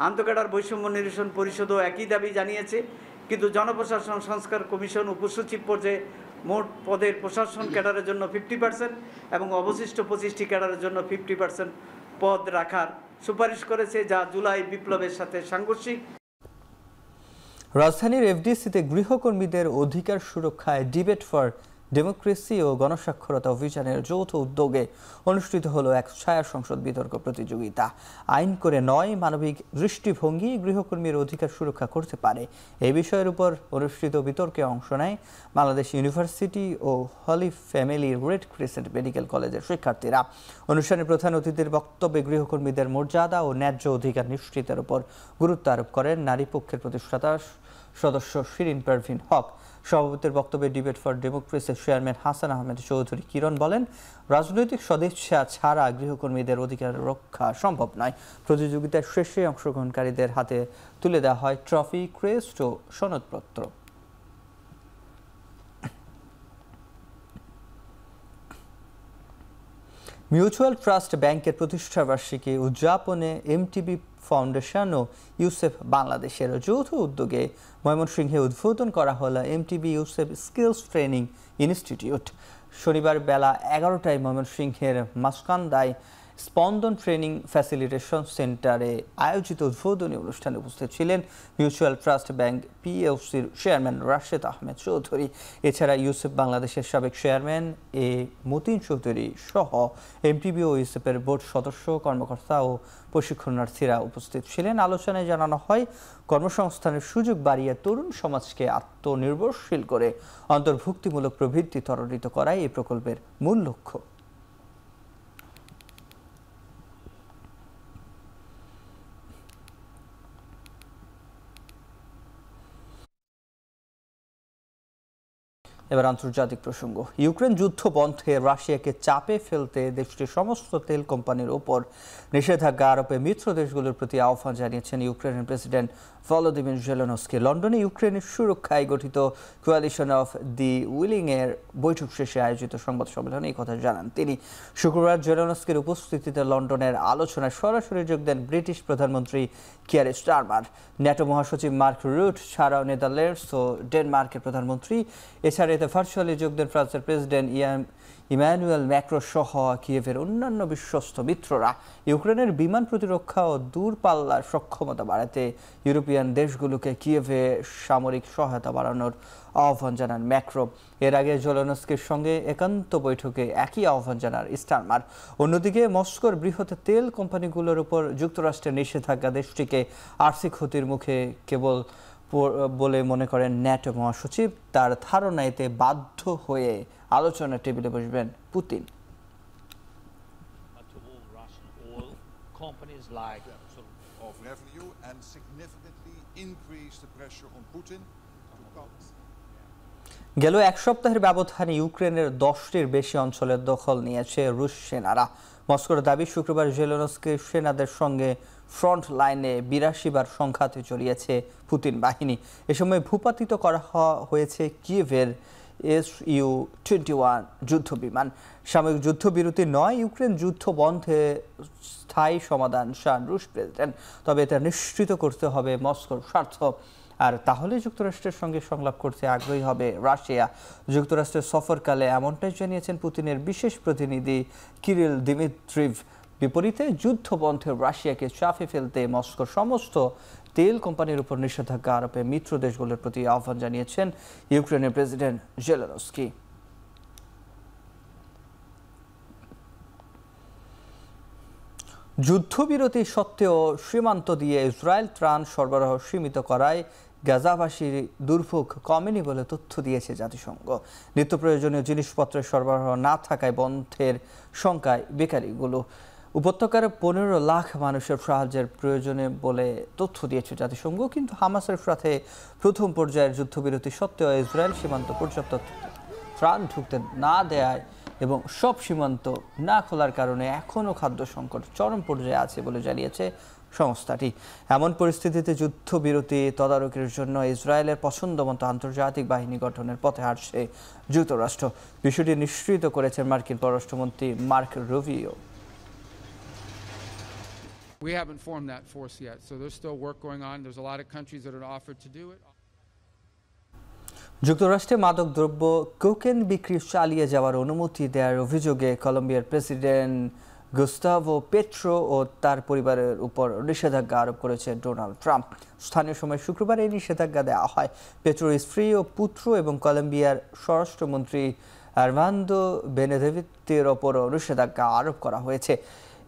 আন্তঃক্যাডার বৈষম্য নিরসন পরিষদও একই দাবি জানিয়েছে, কিন্তু জনপ্রশাসন সংস্কার কমিশন উপসচিব পর্যায়ে মোট পদের প্রশাসন ক্যাডারের জন্য 50% এবং অবশিষ্ট 25টি ক্যাডারের জন্য 50% পদ রাখার সুপারিশ করেছে, যা জুলাই বিপ্লবের সাথে সাংঘর্ষিক। রাজধানীর এফডিসিতে গৃহকর্মীদের অধিকার সুরক্ষায় ডিবেট ফর ডেমোক্রেসি ও গণস্বাক্ষরতা অভিযানের যৌথ উদ্যোগে অনুষ্ঠিত হলো এক ছায়া সংসদ বিতর্ক প্রতিযোগিতা। আইন করে নয়, মানবিক দৃষ্টিভঙ্গি গৃহকর্মীর অধিকার সুরক্ষা করতে পারে, এই বিষয়ের উপর অনুষ্ঠিত বিতর্কে অংশ নেয় বাংলাদেশ ইউনিভার্সিটি ও হলি ফ্যামিলি রেড ক্রিসেন্ট মেডিকেল কলেজের শিক্ষার্থীরা। অনুষ্ঠানে প্রধান অতিথির বক্তব্যে গৃহকর্মীদের মর্যাদা ও ন্যায্য অধিকার নিশ্চিতের উপর গুরুত্ব আরোপ করেন নারী পক্ষের প্রতিষ্ঠাতা সদস্য শিরিন পারভিন হক। সভাপতির বক্তব্যে ডিবেট ফর ডেমোক্রেসির চেয়ারম্যান হাসান আহমেদ চৌধুরী কিরণ বলেন, রাজনৈতিক সদিচ্ছা ছাড়া গৃহকর্মীদের অধিকার রক্ষা সম্ভব নয়। প্রতিযোগিতার শেষে অংশগ্রহণকারীদের হাতে তুলে দেওয়া হয় ট্রফি, ক্রেস্ট ও সনদপত্র। মিউচুয়াল ট্রাস্ট ব্যাংকের প্রতিষ্ঠাবার্ষিকী উদযাপনে এমটিবি ফাউন্ডেশন ও ইউসেফ বাংলাদেশের যৌথ উদ্যোগে ময়মনসিংহে উদ্বোধন করা হলো MTB Yusef skills training institute. শনিবার বেলা 11টায় ময়মনসিংহের মাসকান্দায় স্পন্দন ট্রেনিং ফ্যাসিলিটেশন সেন্টারে আয়োজিত উদ্বোধনী অনুষ্ঠানে উপস্থিত ছিলেন মিউচুয়াল ট্রাস্ট ব্যাংক পিএলসির চেয়ারম্যান রাশেদ আহমেদ চৌধুরী। এছাড়া ইউসেফ বাংলাদেশের সাবেক চেয়ারম্যান এ মতিন চৌধুরী সহ এমটিবি ও ইউসেফের বোর্ড সদস্য, কর্মকর্তা ও প্রশিক্ষণার্থীরা উপস্থিত ছিলেন। আলোচনায় জানানো হয়, কর্মসংস্থানের সুযোগ বাড়িয়ে তরুণ সমাজকে আত্মনির্ভরশীল করে অন্তর্ভুক্তিমূলক প্রবৃদ্ধি ত্বরান্বিত করাই এই প্রকল্পের মূল লক্ষ্য। এবার আন্তর্জাতিক প্রসঙ্গ। ইউক্রেন যুদ্ধ বন্ধে রাশিয়াকে চাপে ফেলতে দেশটির সমস্ত তেল কোম্পানির ওপর নিষেধাজ্ঞা আরোপে মিত্র দেশগুলোর প্রতি আহ্বান জানিয়েছেন ইউক্রেনের প্রেসিডেন্ট ভলোদিমির জেলেনস্কি। লন্ডনে ইউক্রেনের সুরক্ষায় গঠিত কোয়ালিশন অফ দি উইলিং এর বৈঠক শেষে আয়োজিত সংবাদ সম্মেলনে এই কথা জানান তিনি। শুক্রবার জেলেনস্কির উপস্থিতিতে লন্ডনের আলোচনায় সরাসরি যোগ দেন ব্রিটিশ প্রধানমন্ত্রী কিয়ার স্টারমার। ন্যাটো মহাসচিব মার্ক রুট ছাড়াও নেদারল্যান্ডস ও ডেনমার্কের প্রধানমন্ত্রী। এছাড়া এতে ভার্চুয়ালি যোগ দেন ফ্রান্সের প্রেসিডেন্ট ইমানুয়েল ম্যাক্রো সহ কিয়েভের অন্যান্য বিশ্বস্ত মিত্ররা। ইউক্রেনের বিমান প্রতিরক্ষা ও দূরপাল্লার সক্ষমতা বাড়াতে ইউরোপিয়ান দেশগুলোকে কিয়েভে সামরিক সহায়তা বাড়ানোর আহ্বান জানান ম্যাক্রো। এর আগে জেলেনস্কির সঙ্গে একান্ত বৈঠকে একই আহ্বান জানান স্টারমার। অন্যদিকে মস্কোর বৃহৎ তেল কোম্পানিগুলোর উপর যুক্তরাষ্ট্রের নিষেধাজ্ঞা দেশটিকে আর্থিক ক্ষতির মুখে কেবল বলে মনে করেন ন্যাটো মহাসচিব। তার ধারণা এতে বাধ্য হয়ে আলোচনার টেবিলে বসবেন পুতিন। গেল এক সপ্তাহের ব্যবধানে ইউক্রেনের 10টির বেশি অঞ্চলের দখল নিয়েছে রুশ সেনারা। মস্কোর দাবি, শুক্রবার জেলেনস্কির সেনাদের সঙ্গে ফ্রন্ট লাইনে 82 বার সংঘাতে জড়িয়েছে পুতিন বাহিনী। এ সময় ভূপাতিত করা হয়েছে কিয়েভের Su-21 যুদ্ধ বিমান। সাময়িক যুদ্ধবিরতি নয়, ইউক্রেন যুদ্ধ বন্ধে স্থায়ী সমাধান চান রুশ প্রেসিডেন্ট। তবে এটা নিশ্চিত করতে হবে মস্কোর স্বার্থ, আর তাহলে যুক্তরাষ্ট্রের সঙ্গে সংলাপ করতে আগ্রহী হবে রাশিয়া। যুক্তরাষ্ট্রের সফরকালে এমনটাই জানিয়েছেন পুতিনের বিশেষ প্রতিনিধি কিরিল দিমিত্রিভ। বিপরীতে যুদ্ধ বন্ধে রাশিয়াকে চাপে ফেলতে মস্কোর সমস্ত তেল কোম্পানির উপর নিষেধাজ্ঞা আরোপে মিত্র দেশগুলোর প্রতি আহ্বান জানিয়েছেন ইউক্রেনের প্রেসিডেন্ট জেলেনস্কি। যুদ্ধবিরতি সত্ত্বেও সীমান্ত দিয়ে ইসরায়েল ত্রাণ সরবরাহ সীমিত করায় গাজাবাসীর দুর্ভোগ কমেনি বলে তথ্য দিয়েছে জাতিসংঘ। নিত্য প্রয়োজনীয় জিনিসপত্রের সরবরাহ না থাকায় বন্ধের শঙ্কায় বেকারিগুলো। উপত্যকার 15 লাখ মানুষের সাহায্যের প্রয়োজনে বলে তথ্য দিয়েছে জাতিসংঘ। কিন্তু হামাসের সাথে প্রথম পর্যায়ের যুদ্ধবিরতি সত্ত্বেও ইসরায়েল সীমান্ত পর্যাপ্ত ত্রাণ ঢুকতে না দেয়ায় এবং সব সীমান্ত না খোলার কারণে এখনও খাদ্য সংকট চরম পর্যায়ে আছে বলে জানিয়েছে সংস্থাটি। এমন পরিস্থিতিতে যুদ্ধবিরতি তদারকির জন্য ইসরায়েলের পছন্দমতো আন্তর্জাতিক বাহিনী গঠনের পথে হাঁটছে যুক্তরাষ্ট্র। বিষয়টি নিশ্চিত করেছেন মার্কিন পররাষ্ট্রমন্ত্রী mark Rubio. We haven't formed that force yet, so there's still work going on. There's a lot of countries that have offered to do it. যুক্তরাষ্ট্রে মাদক দ্রব্য কোকেন বিক্রি চালিয়ে যাওয়ার অনুমতি দেওয়ার অভিযোগে কলম্বিয়ার প্রেসিডেন্ট গুস্তাভো পেট্রো ও তার পরিবারের উপর নিষেধাজ্ঞা আরোপ করেছে ডোনাল্ড ট্রাম্প। স্থানীয় সময় শুক্রবার এই নিষেধাজ্ঞা দেওয়া হয়। পেট্রোর স্ত্রী ও পুত্র এবং কলম্বিয়ার স্বরাষ্ট্রমন্ত্রী আর্মান্দো বেনেদেভিতের ওপরও নিষেধাজ্ঞা আরোপ করা হয়েছে।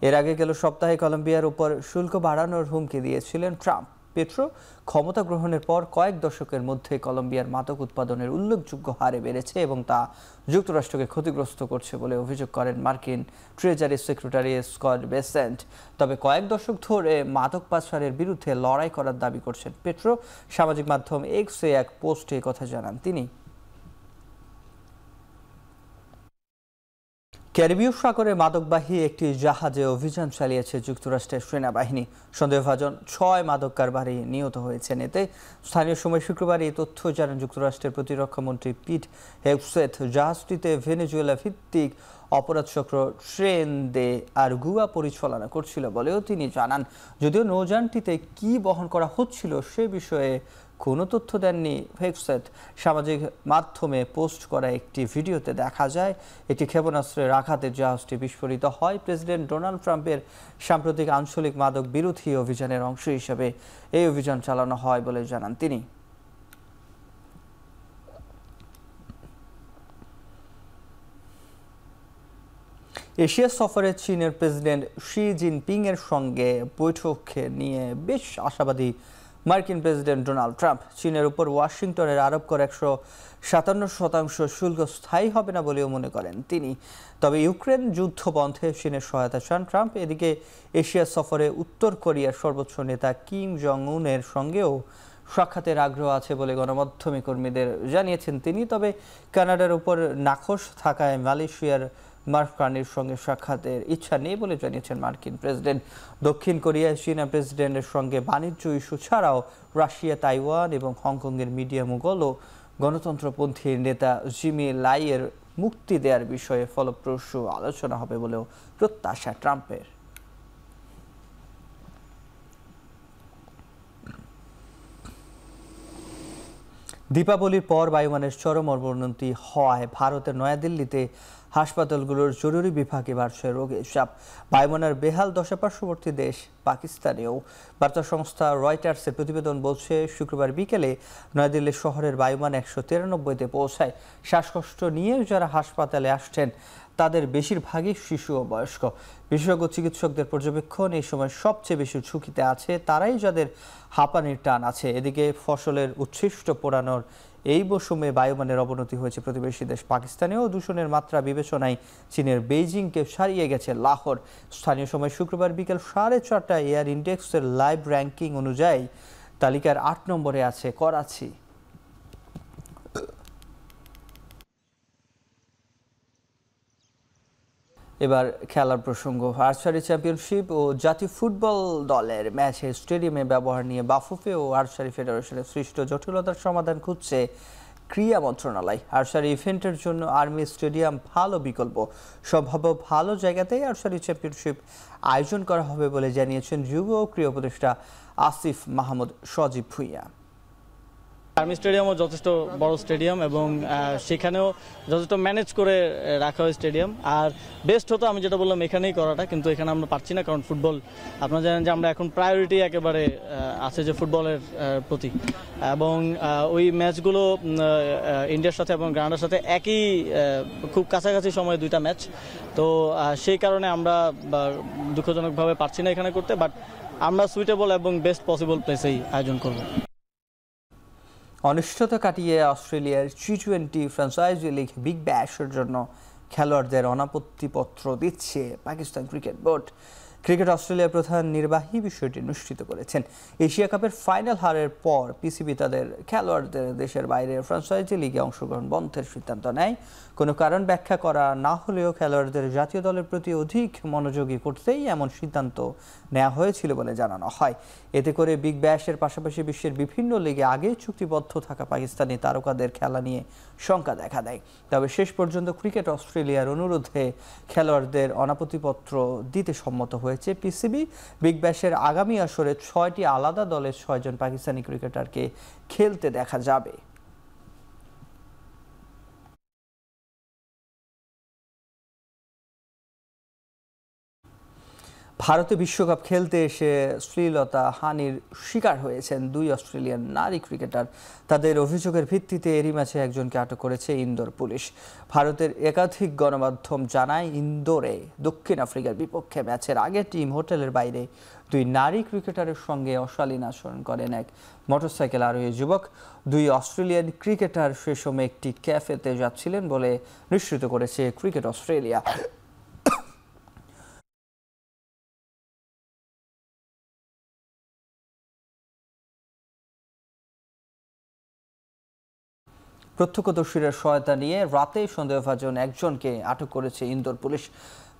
এর আগে গেল সপ্তাহে কলম্বিয়ার উপর শুল্ক বাড়ানোর হুমকি দিয়েছিলেন ট্রাম্প। পেট্রো ক্ষমতা গ্রহণের পর কয়েক দশকের মধ্যে কলম্বিয়ার মাদক উৎপাদনের উল্লেখযোগ্য হারে বেড়েছে এবং তা যুক্তরাষ্ট্রকে ক্ষতিগ্রস্ত করছে বলে অভিযোগ করেন মার্কিন ট্রেজারি সেক্রেটারি স্কট বেসেন্ট। তবে কয়েক দশক ধরে মাদক পাচারের বিরুদ্ধে লড়াই করার দাবি করছেন পেট্রো। সামাজিক মাধ্যম এক্সে এক পোস্টে কথা জানান তিনি। ক্যারিবীয় সাগরে মাদকবাহী একটি জাহাজে অভিযান চালিয়েছে যুক্তরাষ্ট্রের সেনাবাহিনী। সন্দেহভাজন 6 মাদক কারবারি নিহত হয়েছেন। এতে স্থানীয় সময় শুক্রবার এই তথ্য জানান যুক্তরাষ্ট্রের প্রতিরক্ষা মন্ত্রী পিট হেগসেথ। জাহাজটিতে ভেনেজুয়েলা ভিত্তিক অপরাধ চক্র ট্রেন দে আরগুয়া পরিচালনা করছিল বলেও তিনি জানান। যদিও নৌযানটিতে কি বহন করা হচ্ছিল সে বিষয়ে কোনো তথ্য দেননি হেক্সেট। সামাজিক মাধ্যমে পোস্ট করা একটি ভিডিওতে দেখা যায় একটি ক্ষেপণাস্ত্রের আঘাতে জাহাজটি বিস্ফোরিত হয়। প্রেসিডেন্ট ডোনাল্ড ট্রাম্পের সাম্প্রতিক আঞ্চলিক মাদক বিরোধী অভিযানের অংশ হিসেবে এই অভিযান চালানো হয় বলে জানান তিনি। এশিয়া সফরে চীনের প্রেসিডেন্ট শি জিনপিং এর সঙ্গে বৈঠক নিয়ে বেশ আশাবাদী মার্কিন প্রেসিডেন্ট ডোনাল্ড ট্রাম্প। চীনের উপর ওয়াশিংটনের আরোপ করা 157% শুল্ক স্থায়ী হবে না বলেও মনে করেন তিনি। তবে ইউক্রেন যুদ্ধ বন্ধে চীনের সহায়তা চান ট্রাম্প। এদিকে এশিয়া সফরে উত্তর কোরিয়ার সর্বোচ্চ নেতা কিম জং উনের সঙ্গেও সাক্ষাতের আগ্রহ আছে বলে গণমাধ্যমে কর্মীদের জানিয়েছেন তিনি। তবে কানাডার উপর নাখোশ থাকায় মালয়েশিয়ার মার্ক কার্নির সঙ্গে সাক্ষাতের ইচ্ছা নেই বলে জানিয়েছেন মার্কিন প্রেসিডেন্ট। দক্ষিণ কোরিয়ায় চীনা প্রেসিডেন্টের সঙ্গে বাণিজ্য ইস্যু ছাড়াও রাশিয়া, তাইওয়ান এবং হংকংয়ের মিডিয়া মুঘল ও গণতন্ত্রপন্থী নেতা জিমি লাইয়ের মুক্তি দেওয়ার বিষয়ে ফলপ্রসূ আলোচনা হবে বলেও প্রত্যাশা ট্রাম্পের। দীপাবলির পর বায়ুমানের চরম অবনতি হওয়ায় ভারতের নয়াদিল্লিতে হাসপাতালগুলোর জরুরি বিভাগে বাড়ছে রোগের চাপ। বায়ুমানের বেহাল দশা পার্শ্ববর্তী দেশ পাকিস্তানেও। বার্তা সংস্থা রয়টার্সের প্রতিবেদন বলছে শুক্রবার বিকেলে নয়াদিল্লি শহরের বায়ুমান 193-তে পৌঁছায়। শ্বাসকষ্ট নিয়ে যারা হাসপাতালে আসছেন তাদের বেশিরভাগই শিশু ও বয়স্ক। বিশেষজ্ঞ চিকিৎসকদের পর্যবেক্ষণ এই সময় সবচেয়ে বেশি ঝুঁকিতে আছে তারাই যাদের হাঁপানির টান আছে। এদিকে ফসলের উচ্ছিষ্ট পোড়ানোর এই মৌসুমে বায়ুমানের অবনতি হয়েছে প্রতিবেশী দেশ পাকিস্তানেও। দূষণের মাত্রা বিবেচনায় চীনের বেইজিংকে ছাড়িয়ে গেছে লাহোর। স্থানীয় সময় শুক্রবার বিকেল 4:30টায় এয়ার ইন্ডেক্সের লাইভ র্যাঙ্কিং অনুযায়ী তালিকার 8 নম্বরে আছে করাচি। এবার খেলার প্রসঙ্গ। আর্চারি চ্যাম্পিয়নশিপ ও জাতীয় ফুটবল দলের ম্যাচে স্টেডিয়ামে ব্যবহার নিয়ে বাফুফে ও আর্চারি ফেডারেশনের সৃষ্ট জটিলতার সমাধান খুঁজছে ক্রীড়া মন্ত্রণালয়। আর্চারি ইভেন্টের জন্য আর্মি স্টেডিয়াম ভালো বিকল্প। সম্ভাব্য ভালো জায়গাতেই আর্চারি চ্যাম্পিয়নশিপ আয়োজন করা হবে বলে জানিয়েছেন যুব ও ক্রীড়া উপদেষ্টা আসিফ মাহমুদ সজীব ভুঁইয়া। আর্মি স্টেডিয়ামও যথেষ্ট বড় স্টেডিয়াম এবং সেখানেও যথেষ্ট ম্যানেজ করে রাখা হয় স্টেডিয়াম। আর বেস্ট হতো আমি যেটা বললাম এখানেই করাটা, কিন্তু এখানে আমরা পারছি না কারণ ফুটবল আপনারা জানেন যে আমরা এখন প্রায়োরিটি একেবারে আছে যে ফুটবলের প্রতি, এবং ওই ম্যাচগুলো ইন্ডিয়ার সাথে এবং গ্রানাডার সাথে একই খুব কাছাকাছি সময়ে 2টা ম্যাচ। তো সেই কারণে আমরা দুঃখজনকভাবে পারছি না এখানে করতে, বাট আমরা সুইটেবল এবং বেস্ট পসিবল প্লেসেই আয়োজন করব। অনিশ্চয়তা কাটিয়ে অস্ট্রেলিয়ার টি20 ফ্র্যাঞ্চাইজি লিগ বিগ ব্যাশের জন্য খেলোয়াড়দের অনাপত্তিপত্র দিচ্ছে পাকিস্তান ক্রিকেট বোর্ড। ক্রিকেট অস্ট্রেলিয়ার প্রধান নির্বাহী বিষয়টি নিশ্চিত করেছেন। এশিয়া কাপের ফাইনাল হারের পর পিসিবি তাদের খেলোয়াড়দের দেশের বাইরে ফ্র্যাঞ্চাইজি লিগে অংশগ্রহণ বন্ধের সিদ্ধান্ত নেয়। কোনো কারণ ব্যাখ্যা করা না হলেও খেলোয়াড়দের জাতীয় দলের প্রতি অধিক মনোযোগী করতেই এমন সিদ্ধান্ত নেওয়া হয়েছিল বলে জানানো হয়। এতে করে বিগ ব্যাশের পাশাপাশি বিশ্বের বিভিন্ন লিগে আগে চুক্তিবদ্ধ থাকা পাকিস্তানি তারকাদের খেলা নিয়ে শঙ্কা দেখা দেয়। তবে শেষ পর্যন্ত ক্রিকেট অস্ট্রেলিয়ার অনুরোধে খেলোয়াড়দের অনাপত্তিপত্র দিতে সম্মত হয়েছে পিসিবি। বিগ ব্যাশের আগামী আসরে 6টি আলাদা দলের 6 জন পাকিস্তানি ক্রিকেটারকে খেলতে দেখা যাবে। ভারতে বিশ্বকাপ খেলতে এসে শ্লীলতা হানির শিকার হয়েছেন 2 অস্ট্রেলিয়ান নারী ক্রিকেটার। তাদের অভিযোগের ভিত্তিতে এরই ম্যাচে একজনকে আটক করেছে ইন্দোর পুলিশ। ভারতের একাধিক গণমাধ্যম জানায় ইন্দোরে দক্ষিণ আফ্রিকার বিপক্ষে ম্যাচের আগে টিম হোটেলের বাইরে 2 নারী ক্রিকেটারের সঙ্গে অশালীন আচরণ করেন এক মোটরসাইকেল আরোহী যুবক। 2 অস্ট্রেলিয়ান ক্রিকেটার সে সময় একটি ক্যাফেতে যাচ্ছিলেন বলে নিশ্চিত করেছে ক্রিকেট অস্ট্রেলিয়া। প্রত্যক্ষদর্শীরা সহায়তা নিয়ে রাতে সন্দেহভাজন একজনকে আটক করেছে ইন্দোর পুলিশ।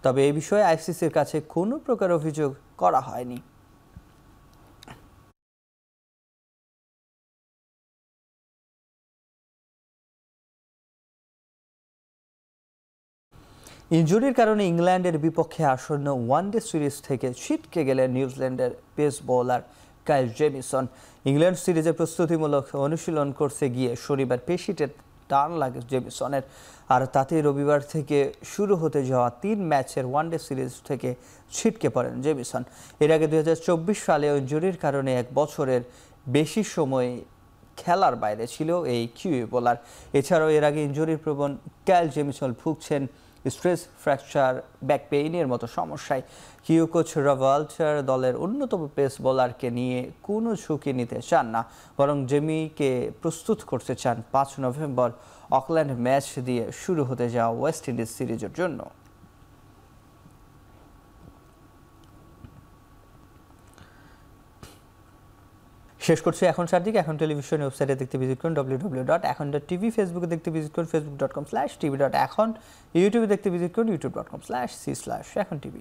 তবে এই বিষয়ে আইসিসির কাছে কোনো প্রকার অভিযোগ করা হয়নি। ইনজুরির কারণে ইংল্যান্ডের বিপক্ষে আসন্ন ওয়ানডে সিরিজ থেকে ছিটকে গেলেন নিউজিল্যান্ডের পেস বোলার কাইল জেমিসন। ইংল্যান্ড সিরিজের প্রস্তুতিমূলক অনুশীলন করতে গিয়ে শনিবার পেশিতে টান লাগে জেমিসনের, আর তাতেই রবিবার থেকে শুরু হতে যাওয়া 3 ম্যাচের ওয়ানডে সিরিজ থেকে ছিটকে পড়েন জেমিসন। এর আগে 2024 সালে ইনজুরির কারণে 1 বছরের বেশি সময় খেলার বাইরে ছিল এই কিউই বোলার। এছাড়াও এর আগে ইনজুরির প্রবণ কাইল জেমিসন ভুগছেন স্ট্রেস, ফ্র্যাকচার, ব্যাক পেইনের মতো সমস্যায়। কিউ কোচ রব ওয়াল্টার দলের অন্যতম পেস বোলারকে নিয়ে কোনো ঝুঁকি নিতে চান না, বরং জেমিকে প্রস্তুত করতে চান 5 নভেম্বর অকল্যান্ড ম্যাচ দিয়ে শুরু হতে যাওয়া ওয়েস্ট ইন্ডিজ সিরিজের জন্য। শেষ করছি এখন চারদিকে। এখন টেলিভিশন ওয়েবসাইটে দেখতে ভিজিট করুন www.এখন.tv, ফেসবুকে দেখতে ভিজিট করুন facebook.com/tv.এখন, ইউটিউবে দেখতে ভিজিট করুন youtube.com/c/echontv।